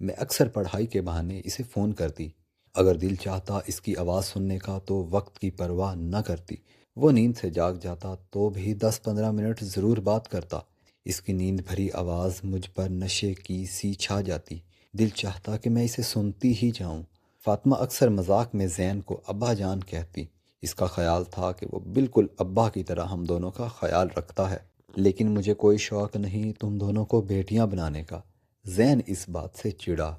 میں اکثر پڑھائی کے بہانے اسے فون کرتی۔ اگر دل چاہتا اس کی آواز سننے کا تو وقت کی پرواہ نہ کرتی۔ وہ نیند سے جاگ جاتا تو بھی 10-15 منٹ ضرور بات کرتا۔ اس کی نیند بھری آواز مجھ پر نشے کی سی چھا جاتی۔ دل چاہتا کہ میں اسے سنتی ہی جاؤں۔ فاطمہ اکثر مذاق میں زین کو ابا جان کہتی، اس کا خیال تھا کہ وہ بالکل ابا کی طرح ہم دونوں کا خیال رکھتا ہے، لیکن مجھے کوئی شوق نہیں تم دونوں کو بیٹیاں بنانے کا۔ زین اس بات سے چڑا۔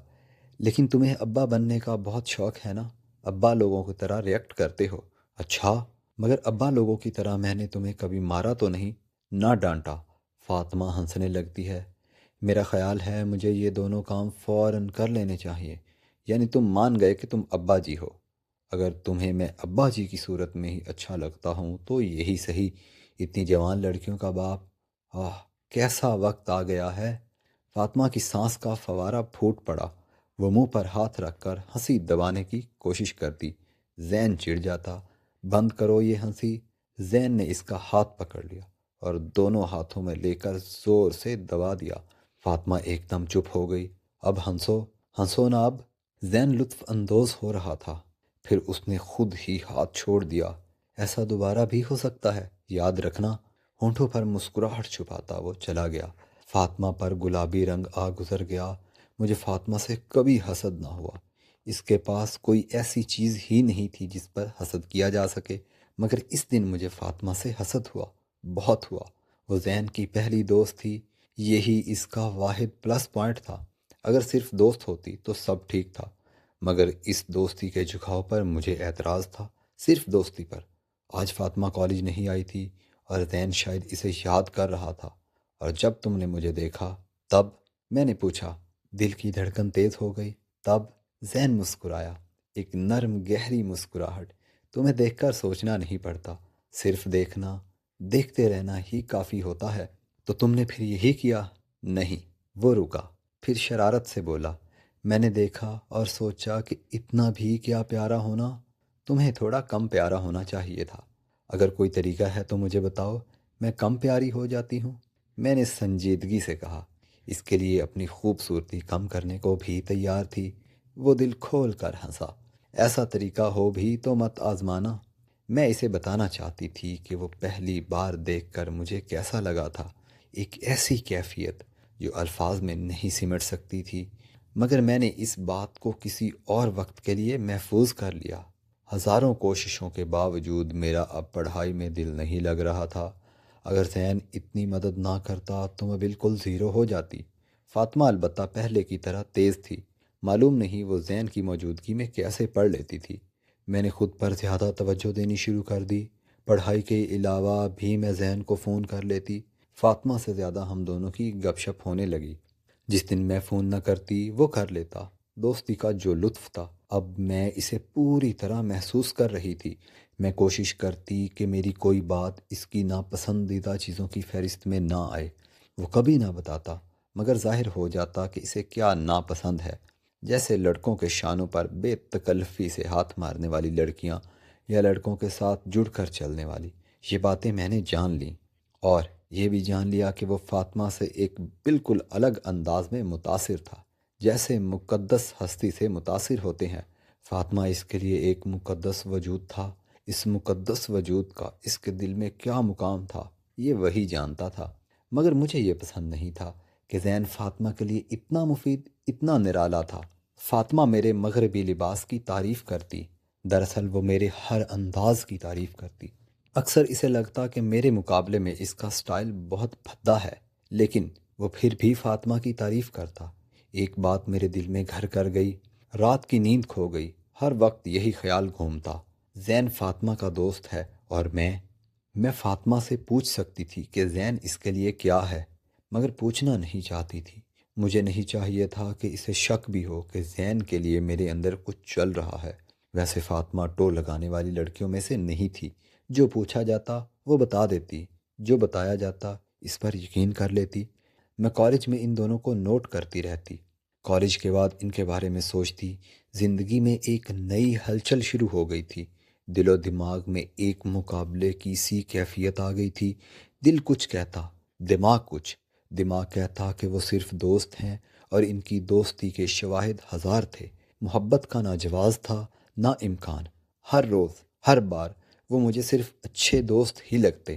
لیکن تمہیں ابا بننے کا بہت شوق ہے نا؟ ابا لوگوں کی طرح ریئیکٹ کرتے ہو۔ اچھا، مگر ابا لوگوں کی طرح میں نے تمہیں کبھی مارا تو نہیں، نہ ڈانٹا؟ فاطمہ ہنسنے لگتی ہے۔ میرا خیال ہے مجھے یہ دونوں کام فوراً کر لینے چاہیے، یعنی تم مان گئے کہ تم ابا جی ہو۔ اگر تمہیں میں ابا جی کی صورت میں ہی اچھا لگتا ہوں تو یہی صحیح، اتنی جوان لڑکیوں کا باپ۔ آہ، کیسا وقت آ گیا ہے! فاطمہ کی سانس کا فوارہ پھوٹ پڑا۔ وہ منہ پر ہاتھ رکھ کر ہنسی دبانے کی کوشش کرتی۔ زین چڑ جاتا۔ بند کرو یہ ہنسی۔ زین نے اس کا ہاتھ پکڑ لیا اور دونوں ہاتھوں میں لے کر زور سے دبا دیا۔ فاطمہ ایک دم چپ ہو گئی۔ اب ہنسو، ہنسو نا اب۔ زین لطف اندوز ہو رہا تھا، پھر اس نے خود ہی ہاتھ چھوڑ دیا۔ ایسا دوبارہ بھی ہو سکتا ہے، یاد رکھنا۔ ہونٹوں پر مسکراہٹ چھپاتا وہ چلا گیا۔ فاطمہ پر گلابی رنگ آ گزر گیا۔ مجھے فاطمہ سے کبھی حسد نہ ہوا۔ اس کے پاس کوئی ایسی چیز ہی نہیں تھی جس پر حسد کیا جا سکے، مگر اس دن مجھے فاطمہ سے حسد ہوا، بہت ہوا۔ وہ زین کی پہلی دوست تھی، یہی اس کا واحد پلس پوائنٹ تھا۔ اگر صرف دوست ہوتی تو سب ٹھیک تھا، مگر اس دوستی کے جھکاؤ پر مجھے اعتراض تھا، صرف دوستی پر۔ آج فاطمہ کالج نہیں آئی تھی اور زین شاید اسے یاد کر رہا تھا، اور جب تم نے مجھے دیکھا تب میں نے پوچھا، دل کی دھڑکن تیز ہو گئی تب؟ زین مسکرایا، ایک نرم گہری مسکراہٹ۔ تمہیں دیکھ کر سوچنا نہیں پڑتا، صرف دیکھنا، دیکھتے رہنا ہی کافی ہوتا ہے۔ تو تم نے پھر یہی کیا؟ نہیں۔ وہ رکا، پھر شرارت سے بولا، میں نے دیکھا اور سوچا کہ اتنا بھی کیا پیارا ہونا، تمہیں تھوڑا کم پیارا ہونا چاہیے تھا۔ اگر کوئی طریقہ ہے تو مجھے بتاؤ، میں کم پیاری ہو جاتی ہوں۔ میں نے سنجیدگی سے کہا، اس کے لیے اپنی خوبصورتی کم کرنے کو بھی تیار تھی۔ وہ دل کھول کر ہنسا۔ ایسا طریقہ ہو بھی تو مت آزمانا۔ میں اسے بتانا چاہتی تھی کہ وہ پہلی بار دیکھ کر مجھے کیسا لگا تھا، ایک ایسی کیفیت جو الفاظ میں نہیں سمٹ سکتی تھی، مگر میں نے اس بات کو کسی اور وقت کے لیے محفوظ کر لیا۔ ہزاروں کوششوں کے باوجود میرا اب پڑھائی میں دل نہیں لگ رہا تھا۔ اگر زین اتنی مدد نہ کرتا تو میں بالکل زیرو ہو جاتی۔ فاطمہ البتہ پہلے کی طرح تیز تھی، معلوم نہیں وہ زین کی موجودگی میں کیسے پڑھ لیتی تھی۔ میں نے خود پر زیادہ توجہ دینی شروع کر دی۔ پڑھائی کے علاوہ بھی میں زین کو فون کر لیتی۔ فاطمہ سے زیادہ ہم دونوں کی گپ شپ ہونے لگی۔ جس دن میں فون نہ کرتی وہ کر لیتا۔ دوستی کا جو لطف تھا اب میں اسے پوری طرح محسوس کر رہی تھی۔ میں کوشش کرتی کہ میری کوئی بات اس کی ناپسندیدہ چیزوں کی فہرست میں نہ آئے۔ وہ کبھی نہ بتاتا، مگر ظاہر ہو جاتا کہ اسے کیا ناپسند ہے، جیسے لڑکوں کے شانوں پر بے تکلفی سے ہاتھ مارنے والی لڑکیاں یا لڑکوں کے ساتھ جڑ کر چلنے والی۔ یہ باتیں میں نے جان لیں، اور یہ بھی جان لیا کہ وہ فاطمہ سے ایک بالکل الگ انداز میں متاثر تھا، جیسے مقدس ہستی سے متاثر ہوتے ہیں۔ فاطمہ اس کے لیے ایک مقدس وجود تھا۔ اس مقدس وجود کا اس کے دل میں کیا مقام تھا یہ وہی جانتا تھا، مگر مجھے یہ پسند نہیں تھا کہ زین فاطمہ کے لیے اتنا مفید، اتنا نرالا تھا۔ فاطمہ میرے مغربی لباس کی تعریف کرتی، دراصل وہ میرے ہر انداز کی تعریف کرتی۔ اکثر اسے لگتا کہ میرے مقابلے میں اس کا سٹائل بہت بھدا ہے، لیکن وہ پھر بھی فاطمہ کی تعریف کرتا۔ ایک بات میرے دل میں گھر کر گئی، رات کی نیند کھو گئی، ہر وقت یہی خیال گھومتا، زین فاطمہ کا دوست ہے اور میں فاطمہ سے پوچھ سکتی تھی کہ زین اس کے لیے کیا ہے، مگر پوچھنا نہیں چاہتی تھی۔ مجھے نہیں چاہیے تھا کہ اسے شک بھی ہو کہ زین کے لیے میرے اندر کچھ چل رہا ہے۔ ویسے فاطمہ ٹو لگانے والی لڑکیوں میں سے نہیں تھی، جو پوچھا جاتا وہ بتا دیتی، جو بتایا جاتا اس پر یقین کر لیتی۔ میں کالج میں ان دونوں کو نوٹ کرتی رہتی، کالج کے بعد ان کے بارے میں سوچتی۔ زندگی میں ایک نئی ہلچل شروع ہو گئی تھی، دل و دماغ میں ایک مقابلے کی سی کیفیت آ گئی تھی۔ دل کچھ کہتا، دماغ کچھ۔ دماغ کہتا کہ وہ صرف دوست ہیں اور ان کی دوستی کے شواہد ہزار تھے، محبت کا نہ جواز تھا نہ امکان۔ ہر روز، ہر بار وہ مجھے صرف اچھے دوست ہی لگتے۔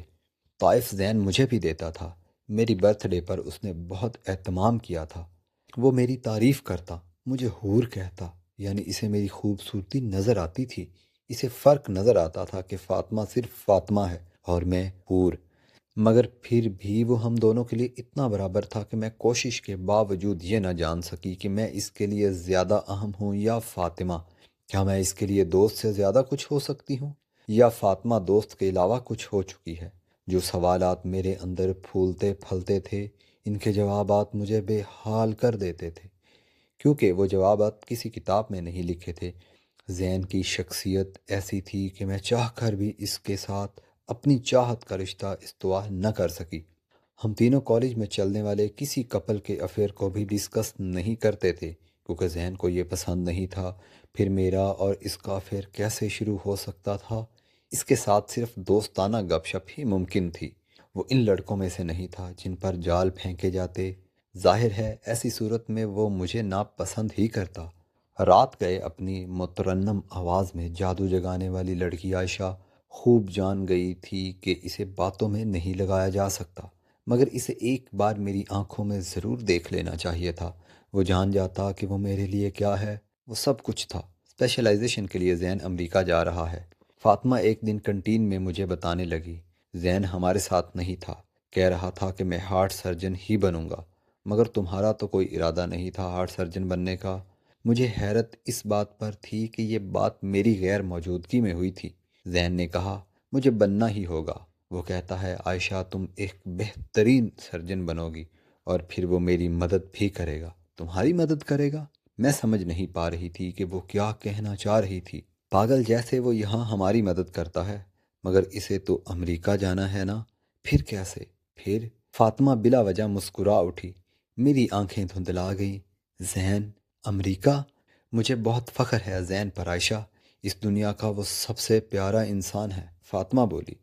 طائف زین مجھے بھی دیتا تھا، میری برتھ ڈے پر اس نے بہت اہتمام کیا تھا۔ وہ میری تعریف کرتا، مجھے حور کہتا، یعنی اسے میری خوبصورتی نظر آتی تھی، اسے فرق نظر آتا تھا کہ فاطمہ صرف فاطمہ ہے اور میں حور، مگر پھر بھی وہ ہم دونوں کے لیے اتنا برابر تھا کہ میں کوشش کے باوجود یہ نہ جان سکی کہ میں اس کے لیے زیادہ اہم ہوں یا فاطمہ۔ کیا میں اس کے لیے دوست سے زیادہ کچھ ہو سکتی ہوں، یا فاطمہ دوست کے علاوہ کچھ ہو چکی ہے؟ جو سوالات میرے اندر پھولتے پھلتے تھے، ان کے جوابات مجھے بے حال کر دیتے تھے، کیونکہ وہ جوابات کسی کتاب میں نہیں لکھے تھے۔ زین کی شخصیت ایسی تھی کہ میں چاہ کر بھی اس کے ساتھ اپنی چاہت کا رشتہ استوار نہ کر سکی۔ ہم تینوں کالج میں چلنے والے کسی کپل کے افیئر کو بھی ڈسکس نہیں کرتے تھے، کیونکہ ذہن کو یہ پسند نہیں تھا۔ پھر میرا اور اس کا افیئر کیسے شروع ہو سکتا تھا؟ اس کے ساتھ صرف دوستانہ گپ شپ ہی ممکن تھی۔ وہ ان لڑکوں میں سے نہیں تھا جن پر جال پھینکے جاتے۔ ظاہر ہے ایسی صورت میں وہ مجھے ناپسند ہی کرتا۔ رات گئے اپنی مترنم آواز میں جادو جگانے والی لڑکی عائشہ خوب جان گئی تھی کہ اسے باتوں میں نہیں لگایا جا سکتا، مگر اسے ایک بار میری آنکھوں میں ضرور دیکھ لینا چاہیے تھا۔ وہ جان جاتا کہ وہ میرے لیے کیا ہے۔ وہ سب کچھ تھا۔ اسپیشلائزیشن کے لیے زین امریکہ جا رہا ہے۔ فاطمہ ایک دن کنٹین میں مجھے بتانے لگی، زین ہمارے ساتھ نہیں تھا، کہہ رہا تھا کہ میں ہارٹ سرجن ہی بنوں گا، مگر تمہارا تو کوئی ارادہ نہیں تھا ہارٹ سرجن بننے کا۔ مجھے حیرت اس بات پر تھی کہ یہ بات میری غیر موجودگی میں ہوئی تھی۔ زین نے کہا، مجھے بننا ہی ہوگا۔ وہ کہتا ہے عائشہ تم ایک بہترین سرجن بنو گی، اور پھر وہ میری مدد بھی کرے گا۔ تمہاری مدد کرے گا؟ میں سمجھ نہیں پا رہی تھی کہ وہ کیا کہنا چاہ رہی تھی۔ پاگل جیسے وہ یہاں ہماری مدد کرتا ہے، مگر اسے تو امریکہ جانا ہے نا؟ پھر کیسے؟ پھر فاطمہ بلا وجہ مسکرا اٹھی۔ میری آنکھیں دھندلا گئیں۔ زین امریکہ؟ مجھے بہت فخر ہے زین پر عائشہ، اس دنیا کا وہ سب سے پیارا انسان ہے، فاطمہ بولی۔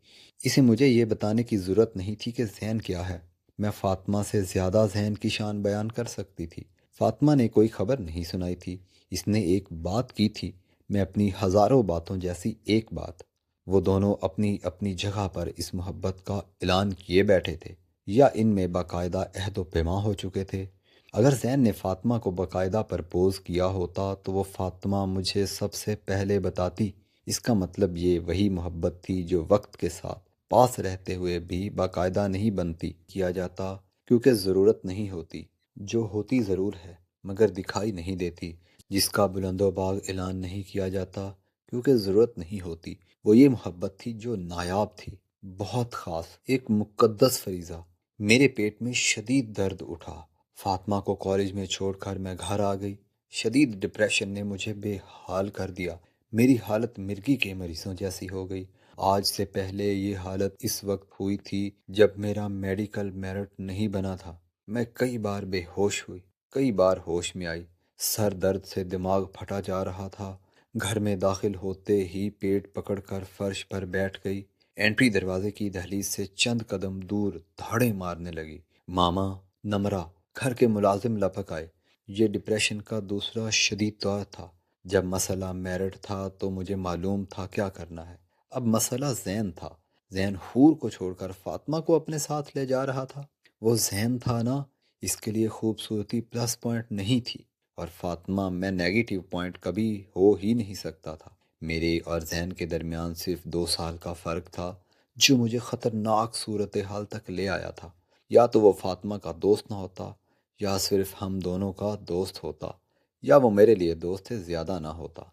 اسے مجھے یہ بتانے کی ضرورت نہیں تھی کہ زین کیا ہے۔ میں فاطمہ سے زیادہ زین کی شان بیان کر سکتی تھی۔ فاطمہ نے کوئی خبر نہیں سنائی تھی، اس نے ایک بات کی تھی، میں اپنی ہزاروں باتوں جیسی ایک بات۔ وہ دونوں اپنی اپنی جگہ پر اس محبت کا اعلان کیے بیٹھے تھے، یا ان میں باقاعدہ عہد و پیما ہو چکے تھے۔ اگر زین نے فاطمہ کو باقاعدہ پرپوز کیا ہوتا تو وہ فاطمہ مجھے سب سے پہلے بتاتی۔ اس کا مطلب یہ وہی محبت تھی جو وقت کے ساتھ پاس رہتے ہوئے بھی باقاعدہ نہیں بنتی کیا جاتا، کیونکہ ضرورت نہیں ہوتی، جو ہوتی ضرور ہے مگر دکھائی نہیں دیتی، جس کا بلند و باغ اعلان نہیں کیا جاتا کیونکہ ضرورت نہیں ہوتی۔ وہ یہ محبت تھی جو نایاب تھی، بہت خاص، ایک مقدس فریضہ۔ میرے پیٹ میں شدید درد اٹھا۔ فاطمہ کو کالج میں چھوڑ کر میں گھر آ گئی۔ شدید ڈپریشن نے مجھے بے حال کر دیا۔ میری حالت مرگی کے مریضوں جیسی ہو گئی۔ آج سے پہلے یہ حالت اس وقت ہوئی تھی جب میرا میڈیکل میرٹ نہیں بنا تھا۔ میں کئی بار بے ہوش ہوئی، کئی بار ہوش میں آئی۔ سر درد سے دماغ پھٹا جا رہا تھا۔ گھر میں داخل ہوتے ہی پیٹ پکڑ کر فرش پر بیٹھ گئی۔ انٹری دروازے کی دہلیز سے چند قدم دور دھاڑے مارنے لگی۔ ماما، نمرہ، گھر کے ملازم لپک آئے۔ یہ ڈپریشن کا دوسرا شدید دور تھا۔ جب مسئلہ میرٹ تھا تو مجھے معلوم تھا کیا کرنا ہے۔ اب مسئلہ زین تھا۔ زین حور کو چھوڑ کر فاطمہ کو اپنے ساتھ لے جا رہا تھا۔ وہ زین تھا نا، اس کے لیے خوبصورتی پلس پوائنٹ نہیں تھی، اور فاطمہ میں نیگیٹو پوائنٹ کبھی ہو ہی نہیں سکتا تھا۔ میرے اور زین کے درمیان صرف 2 سال کا فرق تھا، جو مجھے خطرناک صورتحال تک لے آیا تھا۔ یا تو وہ فاطمہ کا دوست نہ ہوتا، یا صرف ہم دونوں کا دوست ہوتا، یا وہ میرے لیے دوست سے زیادہ نہ ہوتا۔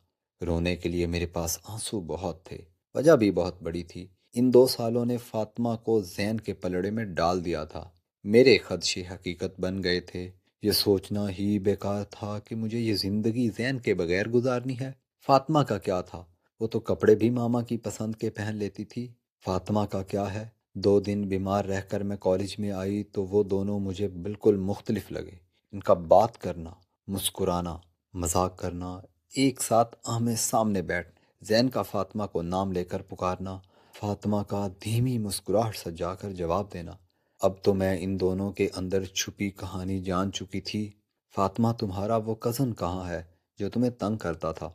رونے کے لیے میرے پاس آنسو بہت تھے، وجہ بھی بہت بڑی تھی۔ ان 2 سالوں نے فاطمہ کو زین کے پلڑے میں ڈال دیا تھا۔ میرے خدشے حقیقت بن گئے تھے۔ یہ سوچنا ہی بیکار تھا کہ مجھے یہ زندگی زین کے بغیر گزارنی ہے۔ فاطمہ کا کیا تھا؟ وہ تو کپڑے بھی ماما کی پسند کے پہن لیتی تھی۔ فاطمہ کا کیا ہے؟ 2 دن بیمار رہ کر میں کالج میں آئی تو وہ دونوں مجھے بالکل مختلف لگے۔ ان کا بات کرنا، مسکرانا، مذاق کرنا، ایک ساتھ آمنے سامنے بیٹھ، زین کا فاطمہ کو نام لے کر پکارنا، فاطمہ کا دھیمی مسکراہٹ سے جا کر جواب دینا۔ اب تو میں ان دونوں کے اندر چھپی کہانی جان چکی تھی۔ فاطمہ تمہارا وہ کزن کہاں ہے جو تمہیں تنگ کرتا تھا؟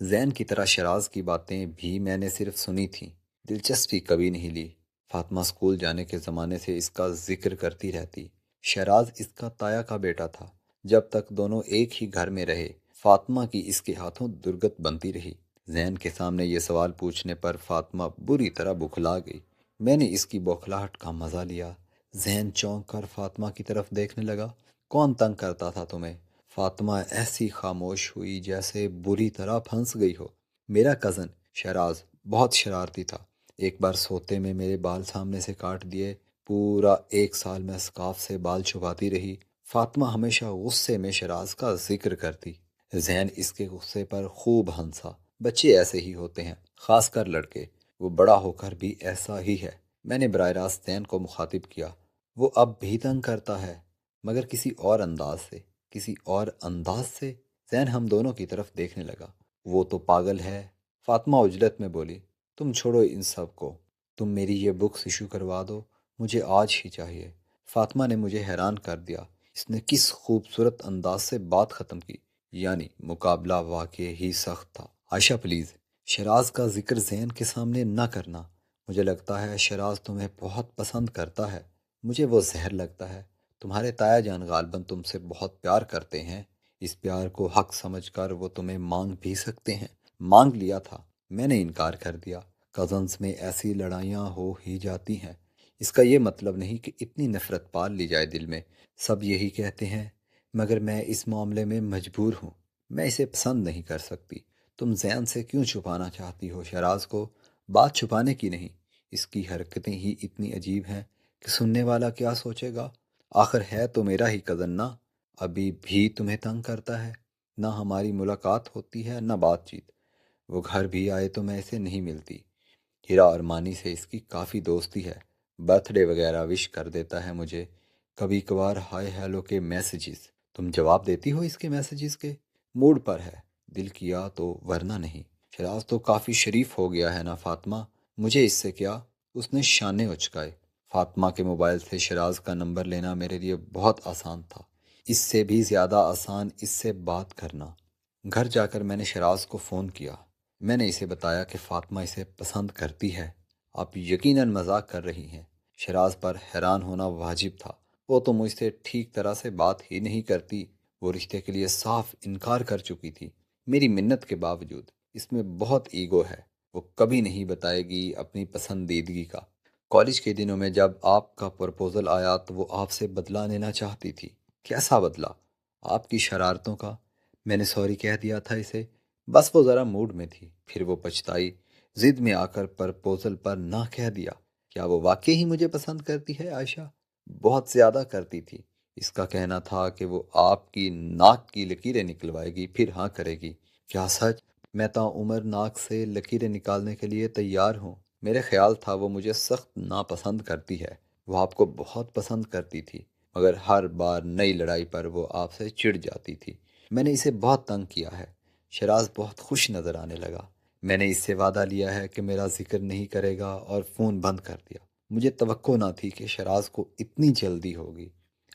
زین کی طرح شراز کی باتیں بھی میں نے صرف سنی تھیں، دلچسپی کبھی نہیں لی۔ فاطمہ اسکول جانے کے زمانے سے اس کا ذکر کرتی رہتی۔ شراز اس کا تایا کا بیٹا تھا۔ جب تک دونوں ایک ہی گھر میں رہے، فاطمہ کی اس کے ہاتھوں درگت بنتی رہی۔ زین کے سامنے یہ سوال پوچھنے پر فاطمہ بری طرح بکھلا گئی۔ میں نے اس کی بوکھلاہٹ کا مزہ لیا۔ زین چونک کر فاطمہ کی طرف دیکھنے لگا۔ کون تنگ کرتا تھا تمہیں؟ فاطمہ ایسی خاموش ہوئی جیسے بری طرح پھنس گئی ہو۔ میرا کزن شراز بہت شرارتی تھا۔ ایک بار سوتے میں میرے بال سامنے سے کاٹ دیے۔ پورا 1 سال میں اسکارف سے بال چھپاتی رہی۔ فاطمہ ہمیشہ غصے میں شراز کا ذکر کرتی۔ زین اس کے غصے پر خوب ہنسا۔ بچے ایسے ہی ہوتے ہیں، خاص کر لڑکے۔ وہ بڑا ہو کر بھی ایسا ہی ہے۔ میں نے براہ راست زین کو مخاطب کیا۔ وہ اب بھی تنگ کرتا ہے، مگر کسی اور انداز سے۔ کسی اور انداز سے؟ زین ہم دونوں کی طرف دیکھنے لگا۔ وہ تو پاگل ہے، فاطمہ عجلت میں بولی۔ تم چھوڑو ان سب کو، تم میری یہ بکس ایشو کروا دو، مجھے آج ہی چاہیے۔ فاطمہ نے مجھے حیران کر دیا۔ اس نے کس خوبصورت انداز سے بات ختم کی، یعنی مقابلہ واقعی ہی سخت تھا۔ عائشہ پلیز، شراز کا ذکر زین کے سامنے نہ کرنا۔ مجھے لگتا ہے شراز تمہیں بہت پسند کرتا ہے۔ مجھے وہ زہر لگتا ہے۔ تمہارے تایا جان غالباً تم سے بہت پیار کرتے ہیں۔ اس پیار کو حق سمجھ کر وہ تمہیں مانگ بھی سکتے ہیں۔ مانگ لیا تھا، میں نے انکار کر دیا۔ کزنز میں ایسی لڑائیاں ہو ہی جاتی ہیں۔ اس کا یہ مطلب نہیں کہ اتنی نفرت پال لی جائے دل میں۔ سب یہی کہتے ہیں، مگر میں اس معاملے میں مجبور ہوں۔ میں اسے پسند نہیں کر سکتی۔ تم زین سے کیوں چھپانا چاہتی ہو شراز کو؟ بات چھپانے کی نہیں، اس کی حرکتیں ہی اتنی عجیب ہیں کہ سننے والا کیا سوچے گا۔ آخر ہے تو میرا ہی کزن نا۔ ابھی بھی تمہیں تنگ کرتا ہے؟ نہ ہماری ملاقات ہوتی ہے نہ بات چیت۔ وہ گھر بھی آئے تو میں اسے نہیں ملتی۔ ہیرا اور مانی سے اس کی کافی دوستی ہے۔ برتھ ڈے وغیرہ وش کر دیتا ہے مجھے۔ کبھی کبھار ہائے ہیلو کے میسیجز۔ تم جواب دیتی ہو اس کے میسیجز کے؟ موڈ پر ہے، دل کیا تو، ورنہ نہیں۔ شراز تو کافی شریف ہو گیا ہے نا فاطمہ، مجھے اس سے کیا؟ اس نے شانے اچکائے۔ فاطمہ کے موبائل سے شراز کا نمبر لینا میرے لیے بہت آسان تھا، اس سے بھی زیادہ آسان اس سے بات کرنا۔ گھر جا کر میں نے شراز کو فون کیا۔ میں نے اسے بتایا کہ فاطمہ اسے پسند کرتی ہے۔ آپ یقیناً مذاق کر رہی ہیں۔ شراز پر حیران ہونا واجب تھا۔ وہ تو مجھ سے ٹھیک طرح سے بات ہی نہیں کرتی۔ وہ رشتے کے لیے صاف انکار کر چکی تھی۔ میری منت کے باوجود اس میں بہت ایگو ہے۔ وہ کبھی نہیں بتائے گی اپنی پسندیدگی کا۔ کالج کے دنوں میں جب آپ کا پرپوزل آیا تو وہ آپ سے بدلہ لینا چاہتی تھی۔ کیسا بدلہ؟ آپ کی شرارتوں کا۔ میں نے سوری کہہ دیا تھا اسے، بس وہ ذرا موڈ میں تھی۔ پھر وہ پچھتائی، ضد میں آ کر پرپوزل پر نہ کہہ دیا۔ کیا وہ واقعی ہی مجھے پسند کرتی ہے عائشہ؟ بہت زیادہ کرتی تھی۔ اس کا کہنا تھا کہ وہ آپ کی ناک کی لکیریں نکلوائے گی پھر ہاں کرے گی۔ کیا سچ؟ میں تا عمر ناک سے لکیریں نکالنے کے لیے تیار ہوں۔ میرے خیال تھا وہ مجھے سخت ناپسند کرتی ہے۔ وہ آپ کو بہت پسند کرتی تھی، مگر ہر بار نئی لڑائی پر وہ آپ سے چڑ جاتی تھی۔ میں نے اسے بہت تنگ کیا ہے۔ شراز بہت خوش نظر آنے لگا۔ میں نے اس سے وعدہ لیا ہے کہ میرا ذکر نہیں کرے گا اور فون بند کر دیا۔ مجھے توقع نہ تھی کہ شراز کو اتنی جلدی ہوگی۔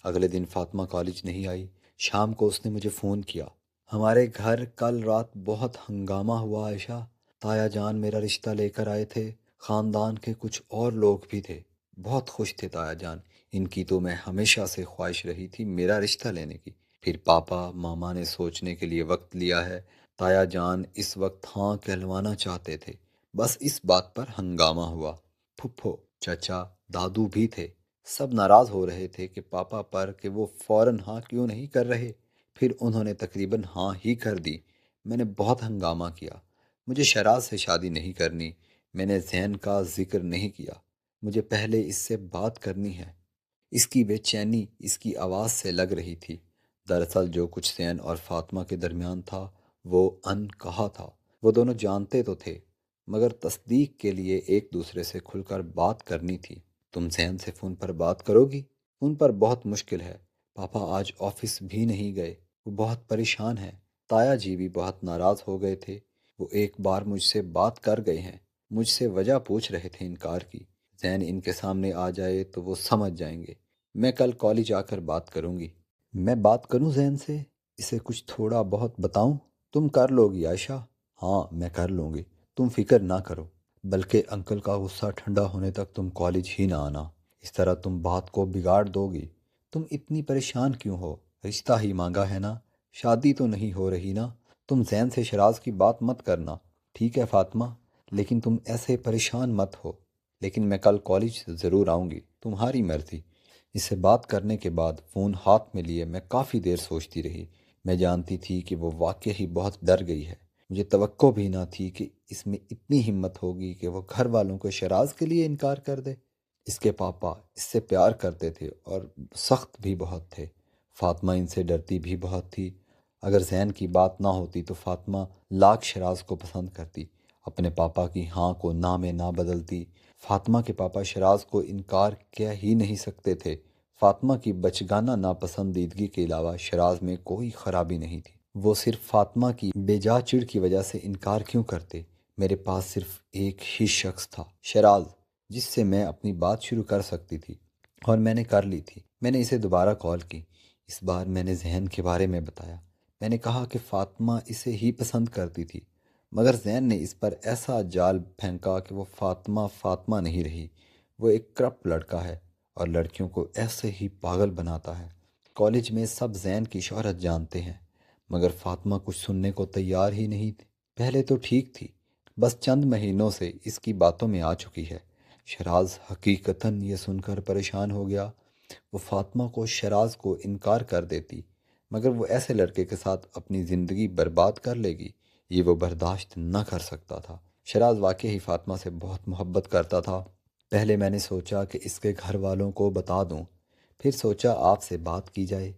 اگلے دن فاطمہ کالج نہیں آئی۔ شام کو اس نے مجھے فون کیا۔ ہمارے گھر کل رات بہت ہنگامہ ہوا عائشہ۔ تایا جان میرا رشتہ لے کر آئے تھے۔ خاندان کے کچھ اور لوگ بھی تھے۔ بہت خوش تھے تایا جان۔ ان کی تو میں ہمیشہ سے خواہش رہی تھی میرا رشتہ لینے کی۔ پھر پاپا ماما نے سوچنے کے لیے وقت لیا ہے۔ تایا جان اس وقت ہاں کہلوانا چاہتے تھے۔ بس اس بات پر ہنگامہ ہوا۔ پھپھو، چچا، دادو بھی تھے۔ سب ناراض ہو رہے تھے کہ پاپا پر کہ وہ فوراً ہاں کیوں نہیں کر رہے۔ پھر انہوں نے تقریباً ہاں ہی کر دی۔ میں نے بہت ہنگامہ کیا۔ مجھے شراز سے شادی نہیں کرنی۔ میں نے زین کا ذکر نہیں کیا۔ مجھے پہلے اس سے بات کرنی ہے۔ اس کی بے چینی اس کی آواز سے لگ رہی تھی۔ دراصل جو کچھ زین اور فاطمہ کے درمیان تھا وہ ان کہا تھا۔ وہ دونوں جانتے تو تھے، مگر تصدیق کے لیے ایک دوسرے سے کھل کر بات کرنی تھی۔ تم زین سے فون پر بات کرو گی؟ فون پر بہت مشکل ہے۔ پاپا آج آفس بھی نہیں گئے، وہ بہت پریشان ہیں۔ تایا جی بھی بہت ناراض ہو گئے تھے۔ وہ ایک بار مجھ سے بات کر گئے ہیں، مجھ سے وجہ پوچھ رہے تھے انکار کی۔ زین ان کے سامنے آ جائے تو وہ سمجھ جائیں گے۔ میں کل کالج آ کر بات کروں گی۔ میں بات کروں زین سے؟ اسے کچھ تھوڑا بہت بتاؤں؟ تم کر لو گی عائشہ؟ ہاں میں کر لوں گی، تم فکر نہ کرو۔ بلکہ انکل کا غصہ ٹھنڈا ہونے تک تم کالج ہی نہ آنا، اس طرح تم بات کو بگاڑ دو گی۔ تم اتنی پریشان کیوں ہو؟ رشتہ ہی مانگا ہے نا، شادی تو نہیں ہو رہی نا۔ تم زین سے شراز کی بات مت کرنا، ٹھیک ہے فاطمہ، لیکن تم ایسے پریشان مت ہو، لیکن میں کل کالج ضرور آؤں گی، تمہاری مرضی۔ اس سے بات کرنے کے بعد فون ہاتھ میں لیے میں کافی دیر سوچتی رہی۔ میں جانتی تھی کہ وہ واقعی ہی بہت ڈر گئی ہے۔ مجھے توقع بھی نہ تھی کہ اس میں اتنی ہمت ہوگی کہ وہ گھر والوں کو شراز کے لیے انکار کر دے۔ اس کے پاپا اس سے پیار کرتے تھے اور سخت بھی بہت تھے۔ فاطمہ ان سے ڈرتی بھی بہت تھی۔ اگر زین کی بات نہ ہوتی تو فاطمہ لاکھ شراز کو پسند کرتی، اپنے پاپا کی ہاں کو نہ میں نہ بدلتی۔ فاطمہ کے پاپا شراز کو انکار کیا ہی نہیں سکتے تھے۔ فاطمہ کی بچگانہ ناپسندیدگی کے علاوہ شراز میں کوئی خرابی نہیں تھی۔ وہ صرف فاطمہ کی بے جا چڑ کی وجہ سے انکار کیوں کرتے؟ میرے پاس صرف ایک ہی شخص تھا، شراز، جس سے میں اپنی بات شروع کر سکتی تھی، اور میں نے کر لی تھی۔ میں نے اسے دوبارہ کال کی۔ اس بار میں نے ذہن کے بارے میں بتایا۔ میں نے کہا کہ فاطمہ اسے ہی پسند کرتی تھی، مگر زین نے اس پر ایسا جال پھینکا کہ وہ فاطمہ فاطمہ نہیں رہی۔ وہ ایک کرپٹ لڑکا ہے اور لڑکیوں کو ایسے ہی پاگل بناتا ہے۔ کالج میں سب زین کی شہرت جانتے ہیں، مگر فاطمہ کچھ سننے کو تیار ہی نہیں تھی۔ پہلے تو ٹھیک تھی، بس چند مہینوں سے اس کی باتوں میں آ چکی ہے۔ شراز حقیقتاً یہ سن کر پریشان ہو گیا۔ وہ فاطمہ کو شراز کو انکار کر دیتی، مگر وہ ایسے لڑکے کے ساتھ اپنی زندگی برباد کر لے گی، یہ وہ برداشت نہ کر سکتا تھا۔ شراز واقعی ہی فاطمہ سے بہت محبت کرتا تھا۔ پہلے میں نے سوچا کہ اس کے گھر والوں کو بتا دوں، پھر سوچا آپ سے بات کی جائے۔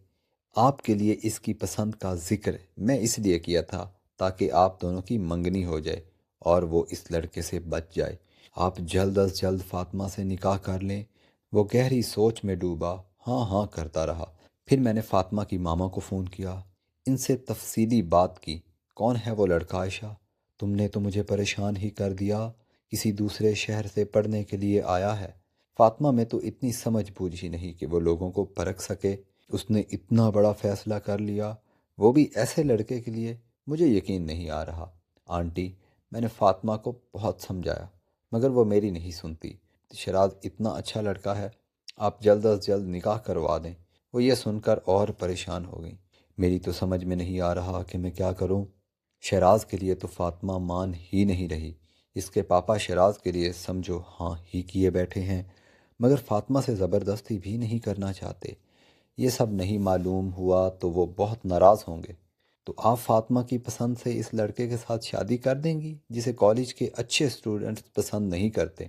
آپ کے لیے اس کی پسند کا ذکر میں اس لیے کیا تھا تاکہ آپ دونوں کی منگنی ہو جائے اور وہ اس لڑکے سے بچ جائے۔ آپ جلد از جلد فاطمہ سے نکاح کر لیں۔ وہ گہری سوچ میں ڈوبا، ہاں ہاں کرتا رہا۔ پھر میں نے فاطمہ کی ماما کو فون کیا، ان سے تفصیلی بات کی۔ کون ہے وہ لڑکا عائشہ؟ تم نے تو مجھے پریشان ہی کر دیا، کسی دوسرے شہر سے پڑھنے کے لیے آیا ہے۔ فاطمہ میں تو اتنی سمجھ بوجھ ہی نہیں کہ وہ لوگوں کو پرکھ سکے۔ اس نے اتنا بڑا فیصلہ کر لیا، وہ بھی ایسے لڑکے کے لیے، مجھے یقین نہیں آ رہا۔ آنٹی، میں نے فاطمہ کو بہت سمجھایا، مگر وہ میری نہیں سنتی۔ شراز اتنا اچھا لڑکا ہے، آپ جلد از جلد نکاح کروا دیں۔ وہ یہ سن کر اور پریشان ہو گئی۔ میری تو سمجھ میں نہیں آ رہا کہ میں کیا کروں۔ شراز کے لیے تو فاطمہ مان ہی نہیں رہی۔ اس کے پاپا شراز کے لیے سمجھو ہاں ہی کیے بیٹھے ہیں، مگر فاطمہ سے زبردستی بھی نہیں کرنا چاہتے۔ یہ سب نہیں معلوم ہوا تو وہ بہت ناراض ہوں گے۔ تو آپ فاطمہ کی پسند سے اس لڑکے کے ساتھ شادی کر دیں گی جسے کالج کے اچھے اسٹوڈنٹس پسند نہیں کرتے؟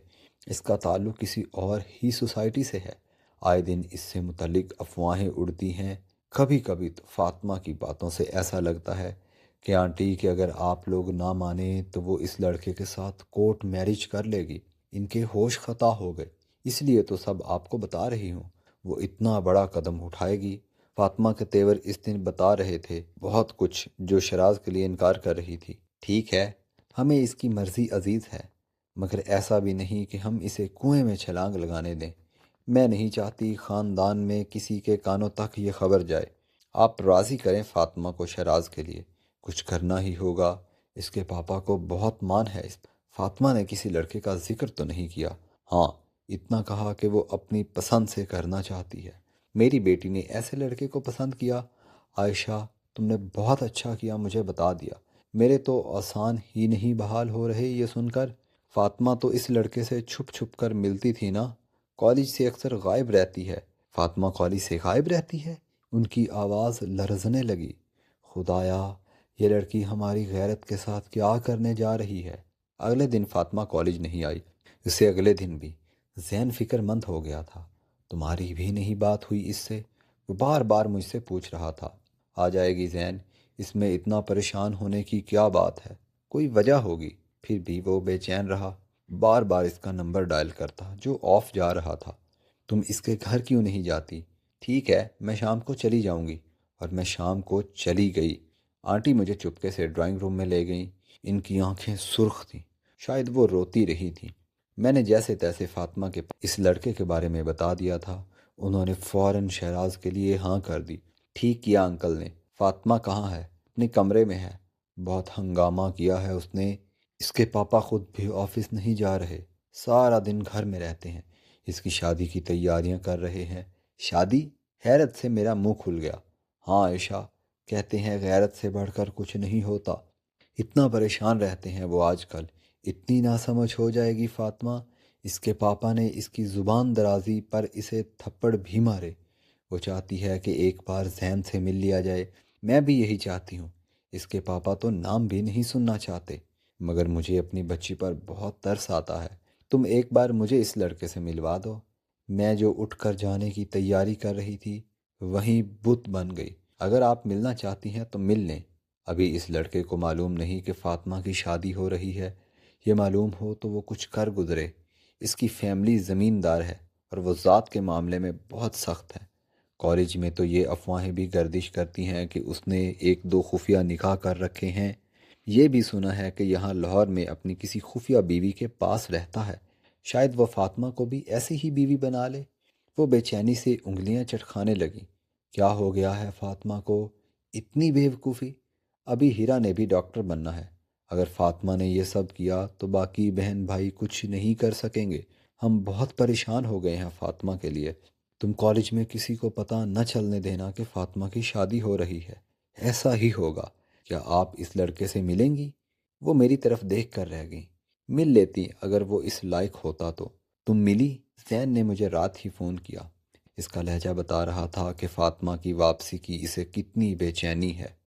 اس کا تعلق کسی اور ہی سوسائٹی سے ہے۔ آئے دن اس سے متعلق افواہیں اڑتی ہیں۔ کبھی کبھی تو فاطمہ کی باتوں سے ایسا لگتا ہے کہ آنٹی کہ اگر آپ لوگ نہ مانیں تو وہ اس لڑکے کے ساتھ کورٹ میرج کر لے گی۔ ان کے ہوش خطا ہو گئے، اس لیے تو سب آپ کو بتا رہی ہوں۔ وہ اتنا بڑا قدم اٹھائے گی۔ فاطمہ کے تیور اس دن بتا رہے تھے بہت کچھ جو شراز کے لیے انکار کر رہی تھی۔ ٹھیک ہے، ہمیں اس کی مرضی عزیز ہے، مگر ایسا بھی نہیں کہ ہم اسے کنویں میں چھلانگ لگانے دیں۔ میں نہیں چاہتی خاندان میں کسی کے کانوں تک یہ خبر جائے۔ آپ راضی کریں فاطمہ کو شراز کے لیے، کچھ کرنا ہی ہوگا۔ اس کے پاپا کو بہت مان ہے اس۔ فاطمہ نے کسی لڑکے کا ذکر تو نہیں کیا، ہاں اتنا کہا کہ وہ اپنی پسند سے کرنا چاہتی ہے۔ میری بیٹی نے ایسے لڑکے کو پسند کیا۔ عائشہ، تم نے بہت اچھا کیا مجھے بتا دیا، میرے تو آسان ہی نہیں بحال ہو رہے یہ سن کر۔ فاطمہ تو اس لڑکے سے چھپ چھپ کر ملتی تھی نا، کالج سے اکثر غائب رہتی ہے۔ فاطمہ کالج سے غائب رہتی ہے؟ ان کی آواز لرزنے لگی۔ خدایا، یہ لڑکی ہماری غیرت کے ساتھ کیا کرنے جا رہی ہے۔ اگلے دن فاطمہ کالج نہیں آئی، اسے اگلے دن بھی۔ زین فکر مند ہو گیا تھا۔ تمہاری بھی نہیں بات ہوئی اس سے؟ وہ بار بار مجھ سے پوچھ رہا تھا۔ آ جائے گی زین، اس میں اتنا پریشان ہونے کی کیا بات ہے، کوئی وجہ ہوگی۔ پھر بھی وہ بے چین رہا، بار بار اس کا نمبر ڈائل کرتا جو آف جا رہا تھا۔ تم اس کے گھر کیوں نہیں جاتی؟ ٹھیک ہے، میں شام کو چلی جاؤں گی۔ اور میں شام کو چلی گئی۔ آنٹی مجھے چپکے سے ڈرائنگ روم میں لے گئیں۔ ان کی آنکھیں سرخ تھیں، شاید وہ روتی رہی تھیں۔ میں نے جیسے تیسے فاطمہ کے اس لڑکے کے بارے میں بتا دیا تھا۔ انہوں نے فوراً شہراز کے لیے ہاں کر دی۔ ٹھیک کیا انکل نے۔ فاطمہ کہاں ہے؟ اپنے کمرے میں ہے، بہت ہنگامہ کیا ہے اس نے۔ اس کے پاپا خود بھی آفس نہیں جا رہے، سارا دن گھر میں رہتے ہیں، اس کی شادی کی تیاریاں کر رہے ہیں۔ شادی؟ حیرت سے میرا منہ کھل گیا۔ ہاں عائشہ، کہتے ہیں غیرت سے بڑھ کر کچھ نہیں ہوتا۔ اتنا پریشان رہتے ہیں وہ آج کل۔ اتنی ناسمجھ ہو جائے گی فاطمہ، اس کے پاپا نے اس کی زبان درازی پر اسے تھپڑ بھی مارے۔ وہ چاہتی ہے کہ ایک بار زین سے مل لیا جائے۔ میں بھی یہی چاہتی ہوں۔ اس کے پاپا تو نام بھی نہیں سننا چاہتے، مگر مجھے اپنی بچی پر بہت ترس آتا ہے۔ تم ایک بار مجھے اس لڑکے سے ملوا دو۔ میں جو اٹھ کر جانے کی تیاری کر رہی تھی وہیں بت بن گئی۔ اگر آپ ملنا چاہتی ہیں تو مل لیں۔ ابھی اس لڑکے کو معلوم نہیں کہ فاطمہ کی شادی ہو رہی ہے۔ یہ معلوم ہو تو وہ کچھ کر گزرے۔ اس کی فیملی زمیندار ہے اور وہ ذات کے معاملے میں بہت سخت ہے۔ کالج میں تو یہ افواہیں بھی گردش کرتی ہیں کہ اس نے ایک دو خفیہ نکاح کر رکھے ہیں۔ یہ بھی سنا ہے کہ یہاں لاہور میں اپنی کسی خفیہ بیوی کے پاس رہتا ہے۔ شاید وہ فاطمہ کو بھی ایسی ہی بیوی بنا لے۔ وہ بے چینی سے انگلیاں چٹکھانے لگیں۔ کیا ہو گیا ہے فاطمہ کو؟ اتنی بیوقوفی! ابھی ہیرا نے بھی ڈاکٹر بننا ہے۔ اگر فاطمہ نے یہ سب کیا تو باقی بہن بھائی کچھ نہیں کر سکیں گے۔ ہم بہت پریشان ہو گئے ہیں فاطمہ کے لیے۔ تم کالج میں کسی کو پتہ نہ چلنے دینا کہ فاطمہ کی شادی ہو رہی ہے۔ ایسا ہی ہوگا۔ کیا آپ اس لڑکے سے ملیں گی؟ وہ میری طرف دیکھ کر رہ گئی۔ مل لیتی اگر وہ اس لائق ہوتا تو۔ تم ملی؟ زین نے مجھے رات ہی فون کیا۔ اس کا لہجہ بتا رہا تھا کہ فاطمہ کی واپسی کی اسے کتنی بے چینی ہے۔